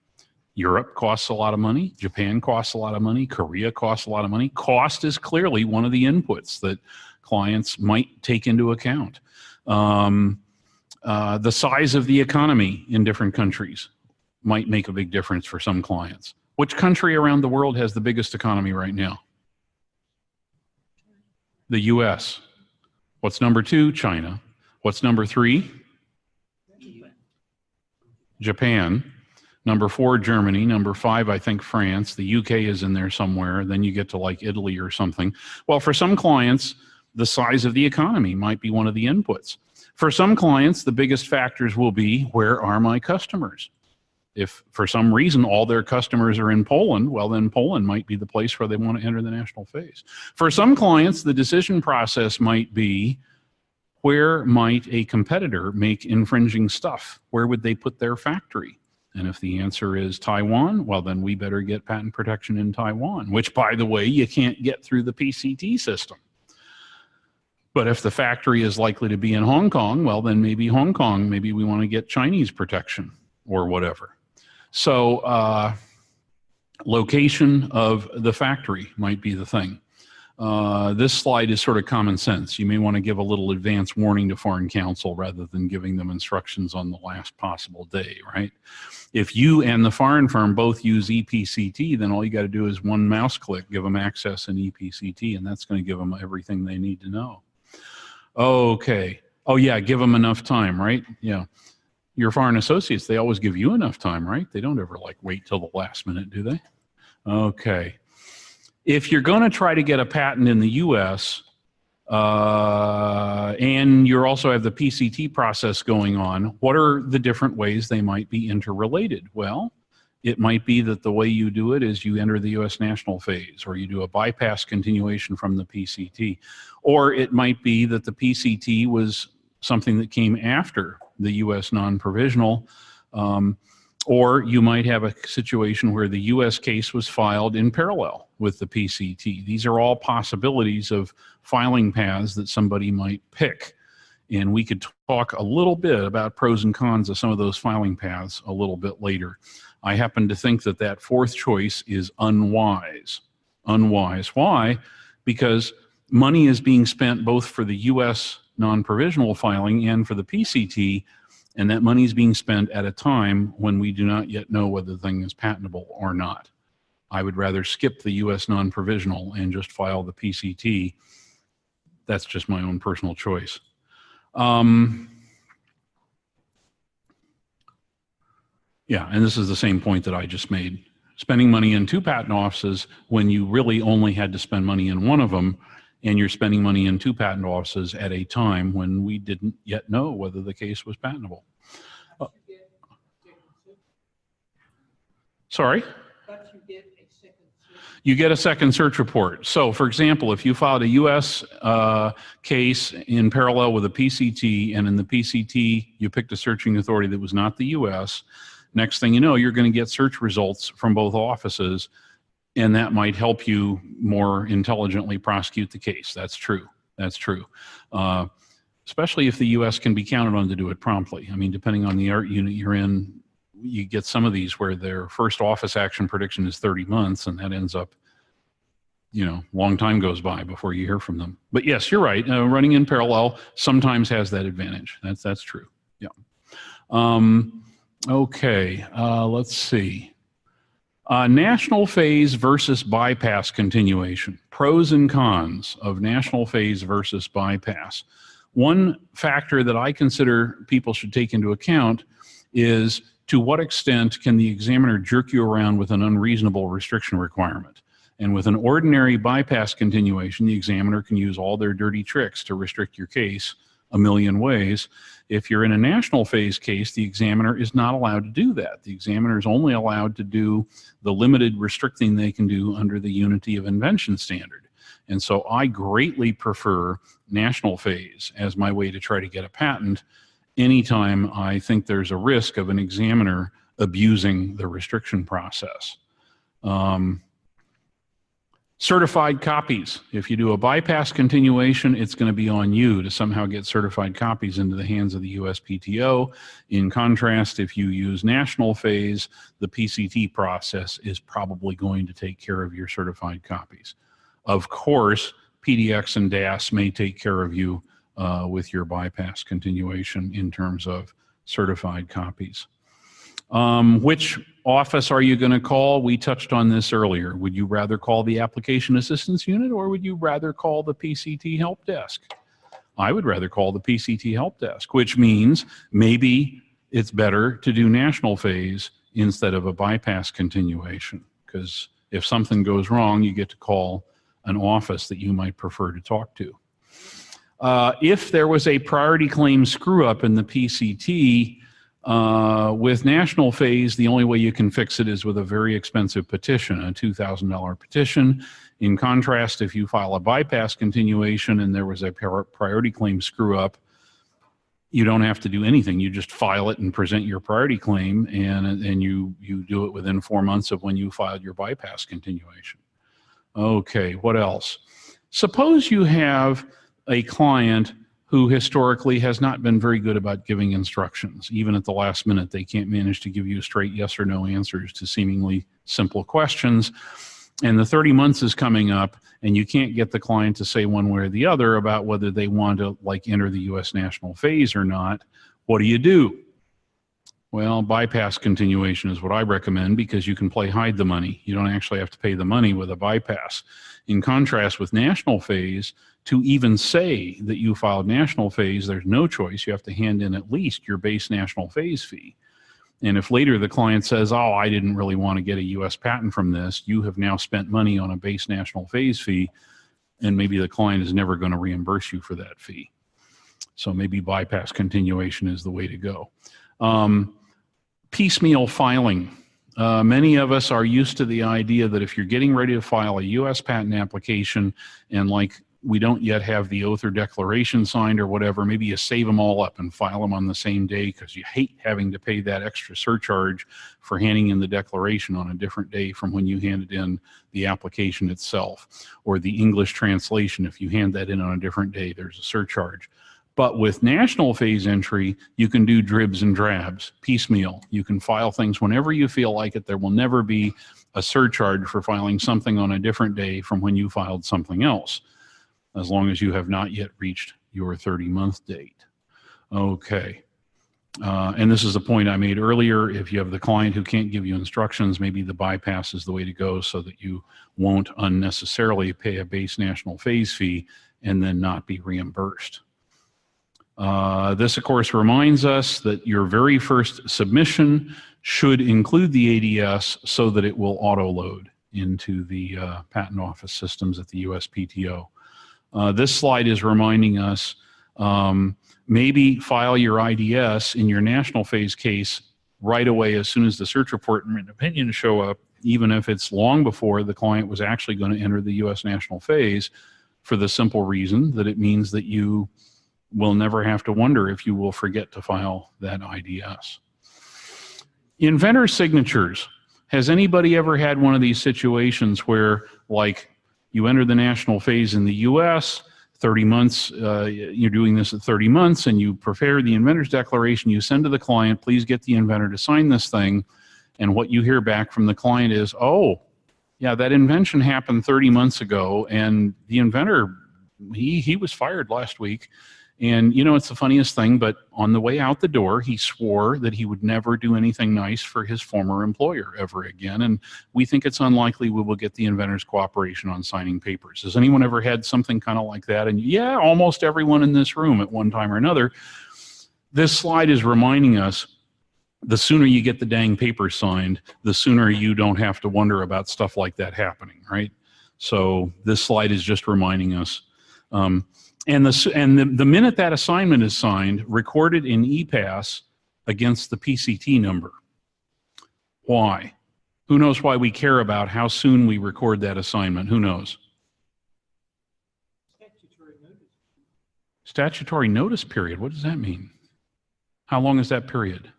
Europe costs a lot of money. Japan costs a lot of money. Korea costs a lot of money. Cost is clearly one of the inputs that clients might take into account. The size of the economy in different countries might make a big difference for some clients. Which country around the world has the biggest economy right now? The US. What's number 2? China. What's number 3? Japan. Number 4, Germany. Number 5, I think France. The UK is in there somewhere. Then you get to like Italy or something. Well, for some clients, the size of the economy might be one of the inputs. For some clients, the biggest factors will be, where are my customers? If for some reason all their customers are in Poland, well then Poland might be the place where they want to enter the national phase. For some clients, the decision process might be, where might a competitor make infringing stuff? Where would they put their factory? And if the answer is Taiwan, well then we better get patent protection in Taiwan, which by the way, you can't get through the PCT system. But if the factory is likely to be in Hong Kong, well then maybe Hong Kong, maybe we want to get Chinese protection or whatever. So location of the factory might be the thing. This slide is sort of common sense. You may want to give a little advance warning to foreign counsel rather than giving them instructions on the last possible day, right? If you and the foreign firm both use ePCT, then all you got to do is one mouse click, give them access in ePCT, and that's going to give them everything they need to know. Okay. Oh yeah, give them enough time, right? Yeah. Your foreign associates, they always give you enough time, right? They don't ever like wait till the last minute, do they? Okay. If you're going to try to get a patent in the US, and you also have the PCT process going on, what are the different ways they might be interrelated? Well, it might be that the way you do it is you enter the US national phase, or you do a bypass continuation from the PCT. Or it might be that the PCT was something that came after the US non-provisional, or you might have a situation where the US case was filed in parallel with the PCT. These are all possibilities of filing paths that somebody might pick. And we could talk a little bit about pros and cons of some of those filing paths a little bit later. I happen to think that that fourth choice is unwise. Unwise. Why? Because money is being spent both for the US non-provisional filing and for the PCT, and that money is being spent at a time when we do not yet know whether the thing is patentable or not. I would rather skip the US non-provisional and just file the PCT. That's just my own personal choice. Yeah, and this is the same point that I just made. Spending money in 2 patent offices when you really only had to spend money in one of them, and you're spending money in 2 patent offices at a time when we didn't yet know whether the case was patentable. Sorry? You get a second search report. So for example, if you filed a US case in parallel with a PCT, and in the PCT you picked a searching authority that was not the US, next thing you know, you're going to get search results from both offices, and that might help you more intelligently prosecute the case. That's true. That's true. Especially if the US can be counted on to do it promptly. I mean, depending on the art unit you're in, you get some of these where their first office action prediction is 30 months, and that ends up, you know, long time goes by before you hear from them. But yes, you're right. Running in parallel sometimes has that advantage. That's true. Yeah. Okay. Let's see. National phase versus bypass continuation. Pros and cons of national phase versus bypass. One factor that I consider people should take into account is, to what extent can the examiner jerk you around with an unreasonable restriction requirement? And with an ordinary bypass continuation, the examiner can use all their dirty tricks to restrict your case a million ways. If you're in a national phase case, the examiner is not allowed to do that. The examiner is only allowed to do the limited restricting they can do under the unity of invention standard. And so I greatly prefer national phase as my way to try to get a patent anytime I think there's a risk of an examiner abusing the restriction process. Certified copies. If you do a bypass continuation, it's going to be on you to somehow get certified copies into the hands of the USPTO. In contrast, if you use national phase, the PCT process is probably going to take care of your certified copies. Of course, PDX and DAS may take care of you with your bypass continuation in terms of certified copies. Which office are you going to call? We touched on this earlier. Would you rather call the Application Assistance Unit, or would you rather call the PCT Help Desk? I would rather call the PCT Help Desk, which means maybe it's better to do national phase instead of a bypass continuation, because if something goes wrong, you get to call an office that you might prefer to talk to. If there was a priority claim screw up in the PCT, with national phase, the only way you can fix it is with a very expensive petition, a $2,000 petition. In contrast, if you file a bypass continuation and there was a priority claim screw up, you don't have to do anything. You just file it and present your priority claim, and you do it within 4 months of when you filed your bypass continuation. Okay, what else? Suppose you have a client who historically has not been very good about giving instructions. Even at the last minute, they can't manage to give you straight yes or no answers to seemingly simple questions. And the 30 months is coming up, and you can't get the client to say one way or the other about whether they want to enter the U.S. national phase or not. What do? Well, bypass continuation is what I recommend, because you can play hide the money. You don't actually have to pay the money with a bypass. In contrast with national phase, to even say that you filed national phase, there's no choice. You have to hand in at least your base national phase fee. And if later the client says, oh, I didn't really want to get a U.S. patent from this, you have now spent money on a base national phase fee, and maybe the client is never going to reimburse you for that fee. So maybe bypass continuation is the way to go. Piecemeal filing. Many of us are used to the idea that if you're getting ready to file a U.S. patent application and we don't yet have the oath or declaration signed or whatever, maybe you save them all up and file them on the same day because you hate having to pay that extra surcharge for handing in the declaration on a different day from when you handed in the application itself. Or the English translation, if you hand that in on a different day, there's a surcharge. But with national phase entry, you can do dribs and drabs, piecemeal. You can file things whenever you feel like it. There will never be a surcharge for filing something on a different day from when you filed something else, as long as you have not yet reached your 30-month date. Okay. And this is a point I made earlier. If you have the client who can't give you instructions, maybe the bypass is the way to go so that you won't unnecessarily pay a base national phase fee and then not be reimbursed. This, of course, reminds us that your very first submission should include the ADS so that it will auto-load into the patent office systems at the USPTO. This slide is reminding us, maybe file your IDS in your national phase case right away as soon as the search report and written opinion show up, even if it's long before the client was actually going to enter the U.S. national phase, for the simple reason that it means that you will never have to wonder if you will forget to file that IDS. Inventor signatures. Has anybody ever had one of these situations where, you enter the national phase in the U.S., 30 months, you're doing this at 30 months, and you prepare the inventor's declaration, you send to the client, please get the inventor to sign this thing, and what you hear back from the client is, oh, yeah, that invention happened 30 months ago, and the inventor, he was fired last week. And it's the funniest thing, but on the way out the door, he swore that he would never do anything nice for his former employer ever again. And we think it's unlikely we will get the inventor's cooperation on signing papers. Has anyone ever had something kind of like that? And yeah, almost everyone in this room at one time or another. This slide is reminding us, the sooner you get the dang papers signed, the sooner you don't have to wonder about stuff like that happening, right? So this slide is just reminding us. And the minute that assignment is signed, recorded in ePass against the PCT number. Why? Who knows why we care about how soon we record that assignment? Who knows? Statutory notice. Statutory notice period. What does that mean? How long is that period?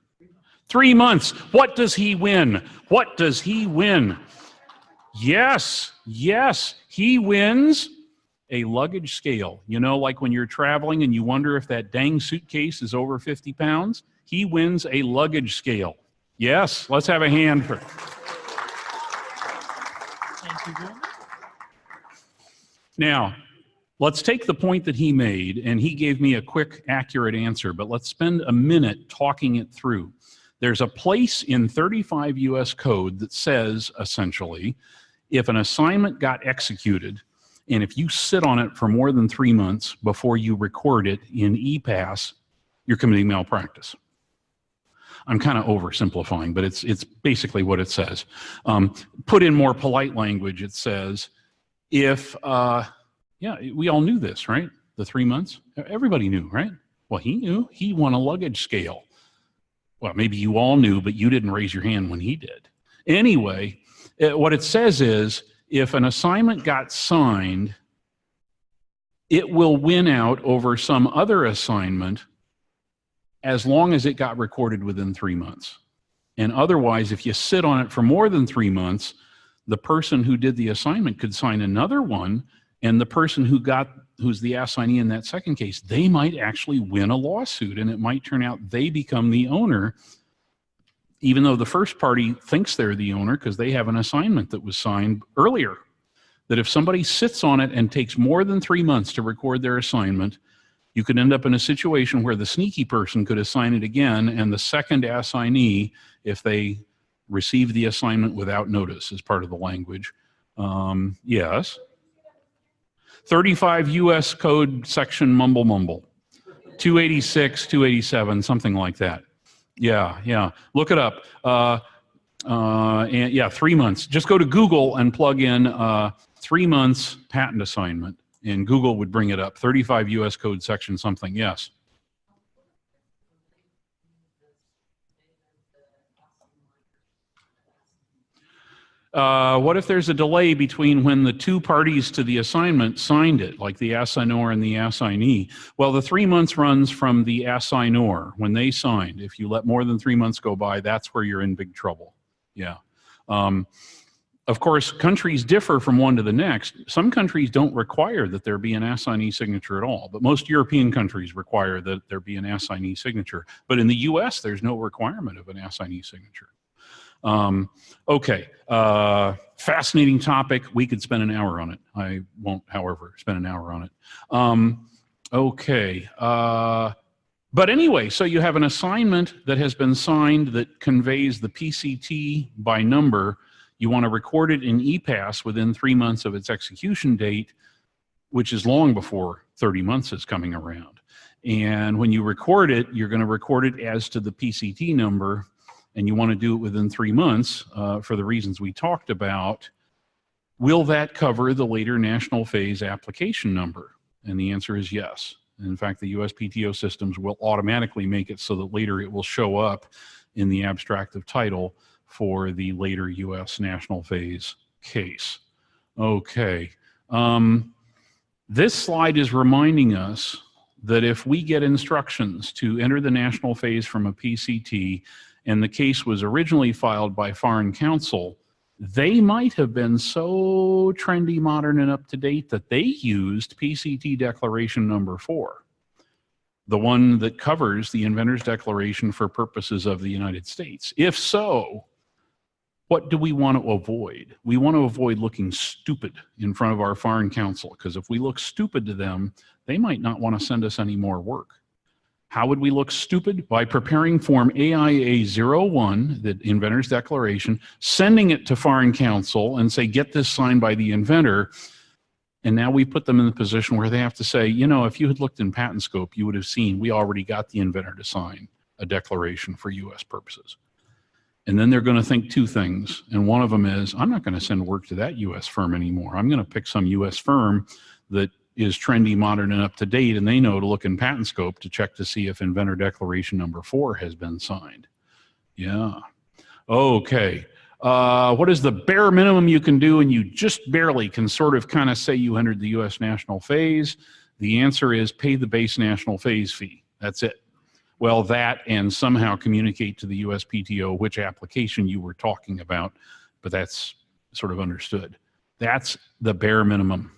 3 months. What does he win? What does he win? Yes, yes, he wins a luggage scale. You know, like when you're traveling and you wonder if that dang suitcase is over 50 pounds, he wins a luggage scale. Yes, let's have a hand for. Thank you very much. Now, let's take the point that he made, and he gave me a quick, accurate answer, but let's spend a minute talking it through. There's a place in 35 U.S. code that says, essentially, if an assignment got executed, and if you sit on it for more than 3 months before you record it in ePass, you're committing malpractice. I'm kind of oversimplifying, but it's basically what it says. Put in more polite language, it says, if, yeah, we all knew this, right? The 3 months, everybody knew, right? Well, he knew, he won a luggage scale. Well, maybe you all knew, but you didn't raise your hand when he did. Anyway, what it says is, if an assignment got signed, it will win out over some other assignment as long as it got recorded within 3 months. And otherwise, if you sit on it for more than 3 months, the person who did the assignment could sign another one, and the person who's the assignee in that second case, they might actually win a lawsuit, and it might turn out they become the owner, even though the first party thinks they're the owner because they have an assignment that was signed earlier. That if somebody sits on it and takes more than 3 months to record their assignment, you could end up in a situation where the sneaky person could assign it again, and the second assignee, if they receive the assignment without notice, is part of the language. Yes. 35 U.S. Code section mumble. 286, 287, something like that. Yeah. Look it up. And yeah, 3 months. Just go to Google and plug in 3 months patent assignment, and Google would bring it up. 35 U.S. Code section something. Yes. What if there's a delay between when the two parties to the assignment signed it, like the assignor and the assignee? Well, the 3 months runs from the assignor when they signed. If you let more than 3 months go by, that's where you're in big trouble. Yeah. Of course, countries differ from one to the next. Some countries don't require that there be an assignee signature at all, but most European countries require that there be an assignee signature. But in the US, there's no requirement of an assignee signature. Okay, fascinating topic. We could spend an hour on it. I won't, however, spend an hour on it. Okay, but anyway, so you have an assignment that has been signed that conveys the PCT by number. You want to record it in ePass within 3 months of its execution date, which is long before 30 months is coming around. And when you record it, you're going to record it as to the PCT number, and you want to do it within 3 months for the reasons we talked about. Will that cover the later national phase application number? And the answer is yes. In fact, the USPTO systems will automatically make it so that later it will show up in the abstractive title for the later US national phase case. Okay. This slide is reminding us that if we get instructions to enter the national phase from a PCT, and the case was originally filed by foreign counsel, they might have been so trendy, modern, and up to date that they used PCT Declaration number 4, the one that covers the inventor's declaration for purposes of the United States. If so, what do we want to avoid? We want to avoid looking stupid in front of our foreign counsel, because if we look stupid to them, they might not want to send us any more work. How would we look stupid? By preparing Form AIA-01, the inventor's declaration, sending it to foreign counsel and say, get this signed by the inventor. And now we put them in the position where they have to say, you know, if you had looked in patent scope, you would have seen we already got the inventor to sign a declaration for US purposes. And then they're going to think two things. And one of them is, I'm not going to send work to that US firm anymore. I'm going to pick some US firm that is trendy, modern, and up to date, and they know to look in patent scope to check to see if inventor declaration number 4 has been signed. Yeah. Okay. What is the bare minimum you can do and you just barely can sort of kind of say you entered the US national phase? The answer is pay the base national phase fee. That's it. Well, that and somehow communicate to the USPTO which application you were talking about, but that's sort of understood. That's the bare minimum.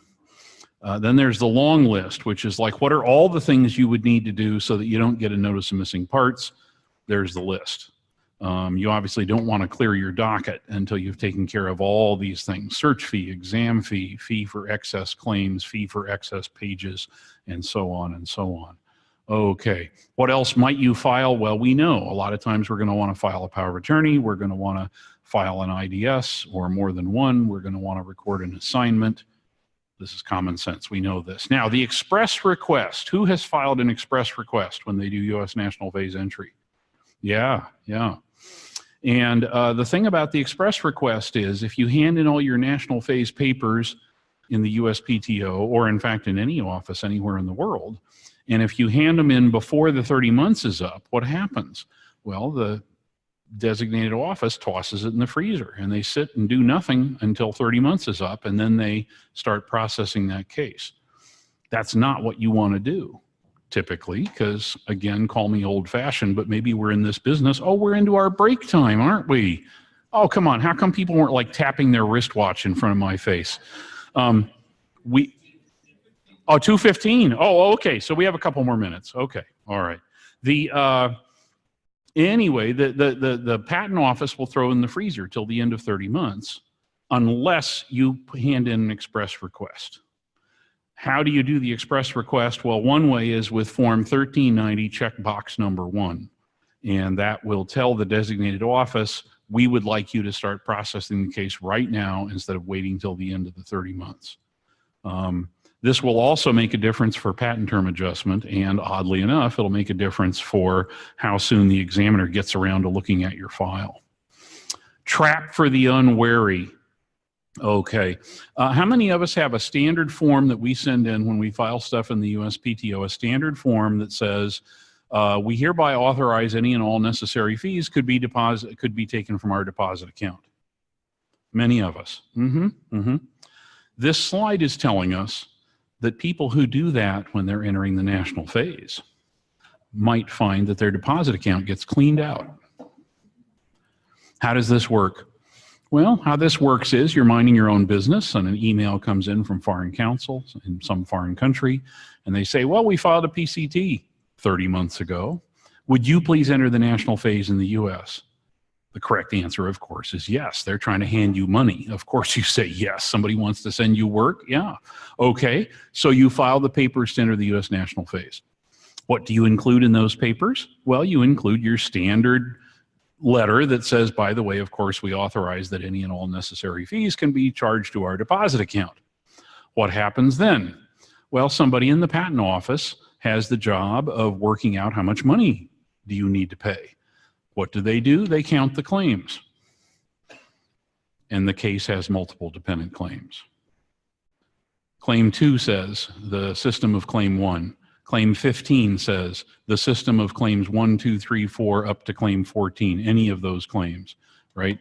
Then there's the long list, which is like, what are all the things you would need to do so that you don't get a notice of missing parts? There's the list. You obviously don't want to clear your docket until you've taken care of all these things: search fee, exam fee, fee for excess claims, fee for excess pages, and so on and so on. Okay, what else might you file? Well, we know a lot of times we're going to want to file a power of attorney. We're going to want to file an IDS or more than one. We're going to want to record an assignment. This is common sense. We know this. Now, the express request. Who has filed an express request when they do U.S. national phase entry? Yeah. And the thing about the express request is if you hand in all your national phase papers in the USPTO, or in fact in any office anywhere in the world, and if you hand them in before the 30 months is up, what happens? Well, the designated office tosses it in the freezer and they sit and do nothing until 30 months is up, and then they start processing that case. That's not what you want to do typically, because again, call me old-fashioned, but maybe we're in this business. Oh, we're into our break time, aren't we? Oh, come on. How come people weren't like tapping their wristwatch in front of my face? Oh, 2:15. Oh, okay. So we have a couple more minutes. Okay. All right. Anyway, the patent office will throw in the freezer till the end of 30 months unless you hand in an express request. How do you do the express request? Well, one way is with Form 1390, check box number 1. And that will tell the designated office, we would like you to start processing the case right now instead of waiting till the end of the 30 months. This will also make a difference for patent term adjustment, and oddly enough, it'll make a difference for how soon the examiner gets around to looking at your file. Trap for the unwary. Okay. How many of us have a standard form that we send in when we file stuff in the USPTO, a standard form that says, we hereby authorize any and all necessary fees could be taken from our deposit account? Many of us. This slide is telling us that people who do that when they're entering the national phase might find that their deposit account gets cleaned out. How does this work? Well, how this works is you're minding your own business and an email comes in from foreign counsel in some foreign country, and they say, well, we filed a PCT 30 months ago. Would you please enter the national phase in the US? The correct answer, of course, is yes. They're trying to hand you money. Of course you say yes. Somebody wants to send you work? Yeah. Okay. So you file the papers to enter the US national phase. What do you include in those papers? Well, you include your standard letter that says, by the way, of course, we authorize that any and all necessary fees can be charged to our deposit account. What happens then? Well, somebody in the patent office has the job of working out how much money do you need to pay. What do? They count the claims. And the case has multiple dependent claims. Claim 2 says the system of claim 1. Claim 15 says the system of claims 1, 2, 3, 4 up to claim 14, any of those claims, right?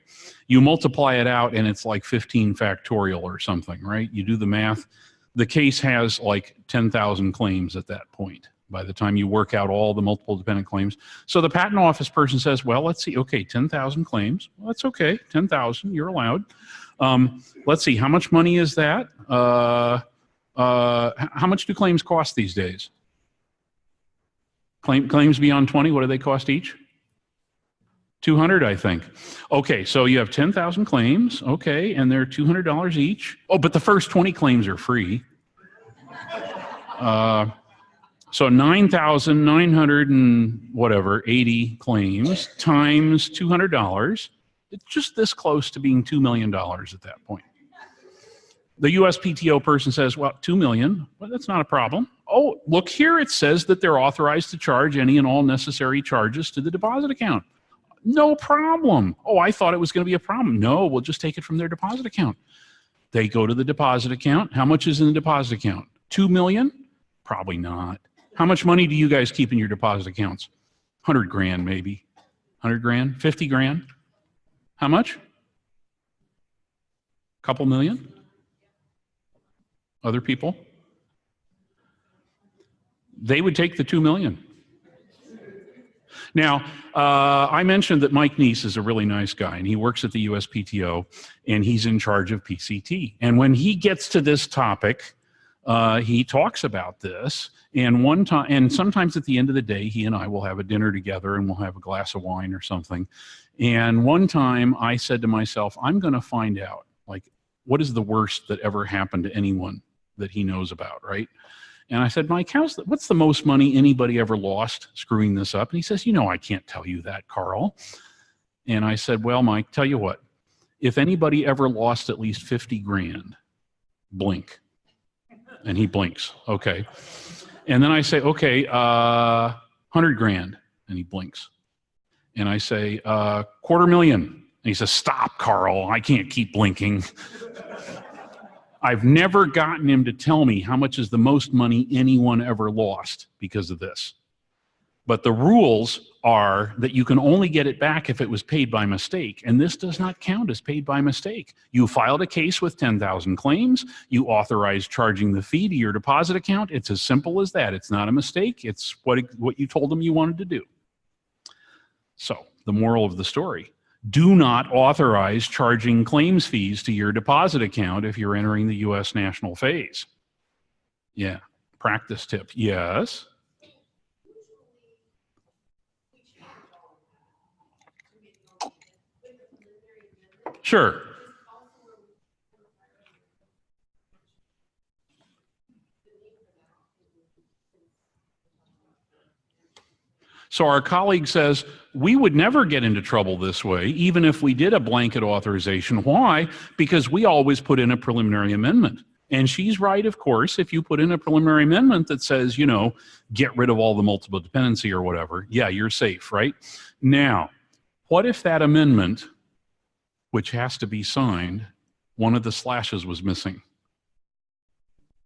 You multiply it out and it's like 15 factorial or something, right? You do the math. The case has like 10,000 claims at that point by the time you work out all the multiple dependent claims. So the patent office person says, well, let's see, okay, 10,000 claims. Well, that's okay, 10,000, you're allowed. Let's see, how much money is that? How much do claims cost these days? Claims beyond 20, what do they cost each? 200, I think. Okay, so you have 10,000 claims, okay, and they're $200 each. Oh, but the first 20 claims are free. So 9,900 and whatever, 80 claims times $200. It's just this close to being $2 million at that point. The USPTO person says, well, $2 million, well, that's not a problem. Oh, look here, it says that they're authorized to charge any and all necessary charges to the deposit account. No problem. Oh, I thought it was going to be a problem. No, we'll just take it from their deposit account. They go to the deposit account. How much is in the deposit account? 2 million? Probably not. How much money do you guys keep in your deposit accounts? 100 grand maybe. 100 grand? 50 grand? How much? Couple million? Other people? They would take the 2 million. Now, I mentioned that Mike Neese is a really nice guy, and he works at the USPTO, and he's in charge of PCT. And when he gets to this topic, he talks about this. And one time, and sometimes at the end of the day, he and I will have a dinner together, and we'll have a glass of wine or something. And one time, I said to myself, I'm going to find out, like, what is the worst that ever happened to anyone that he knows about, right? And I said, Mike, what's the most money anybody ever lost screwing this up? And he says, you know, I can't tell you that, Carl. And I said, well, Mike, tell you what, if anybody ever lost at least 50 grand, blink. And he blinks, okay. And then I say, okay, 100 grand, and he blinks. And I say, $250,000. And he says, stop, Carl, I can't keep blinking. I've never gotten him to tell me how much is the most money anyone ever lost because of this. But the rules are that you can only get it back if it was paid by mistake, and this does not count as paid by mistake. You filed a case with 10,000 claims, you authorized charging the fee to your deposit account. It's as simple as that. It's not a mistake. It's what you told them you wanted to do. So the moral of the story: do not authorize charging claims fees to your deposit account if you're entering the U.S. national phase. Yeah, practice tip. Yes? Sure. So our colleague says, we would never get into trouble this way, even if we did a blanket authorization. Why? Because we always put in a preliminary amendment. And she's right, of course, if you put in a preliminary amendment that says, you know, get rid of all the multiple dependency or whatever, yeah, you're safe, right? Now, what if that amendment, which has to be signed, one of the slashes was missing?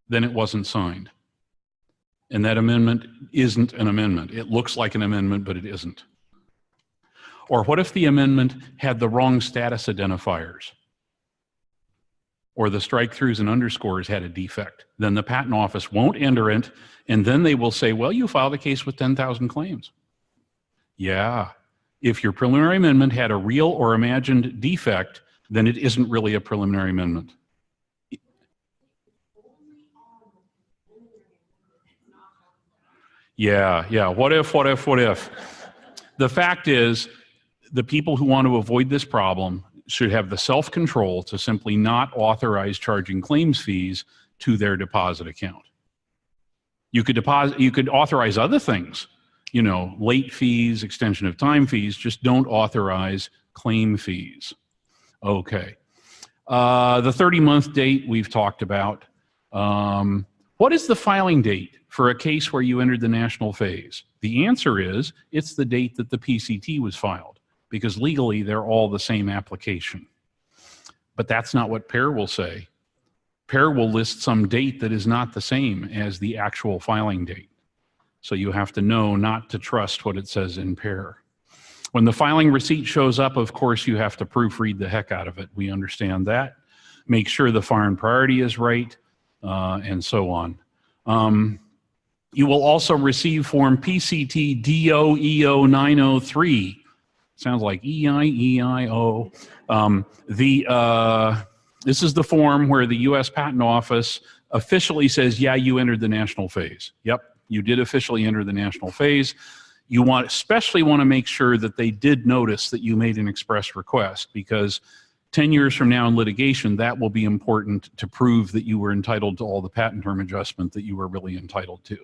Then it wasn't signed. And that amendment isn't an amendment. It looks like an amendment, but it isn't. Or what if the amendment had the wrong status identifiers? Or the strike-throughs and underscores had a defect? Then the patent office won't enter it, and then they will say, well, you filed a case with 10,000 claims. Yeah, if your preliminary amendment had a real or imagined defect, then it isn't really a preliminary amendment. Yeah, what if? The fact is, the people who want to avoid this problem should have the self-control to simply not authorize charging claims fees to their deposit account. You could authorize other things, you know, late fees, extension of time fees, just don't authorize claim fees. Okay. The 30-month date we've talked about. What is the filing date for a case where you entered the national phase? The answer is, it's the date that the PCT was filed, because legally they're all the same application. But that's not what PEAR will say. PEAR will list some date that is not the same as the actual filing date. So you have to know not to trust what it says in PEAR. When the filing receipt shows up, of course, you have to proofread the heck out of it. We understand that. Make sure the foreign priority is right, and so on. You will also receive Form PCT DOEO 903. Sounds like EIEIO. This is the form where the U.S. Patent Office officially says, yeah, you entered the national phase. Yep, you did officially enter the national phase. You especially want to make sure that they did notice that you made an express request, because 10 years from now in litigation, that will be important to prove that you were entitled to all the patent term adjustment that you were really entitled to.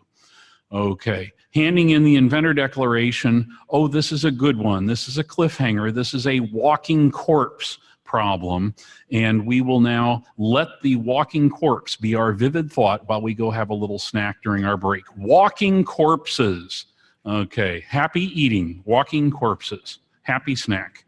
Okay, handing in the inventor declaration. Oh, this is a good one. This is a cliffhanger. This is a walking corpse problem. And we will now let the walking corpse be our vivid thought while we go have a little snack during our break. Walking corpses. Okay, happy eating, walking corpses. happy snack.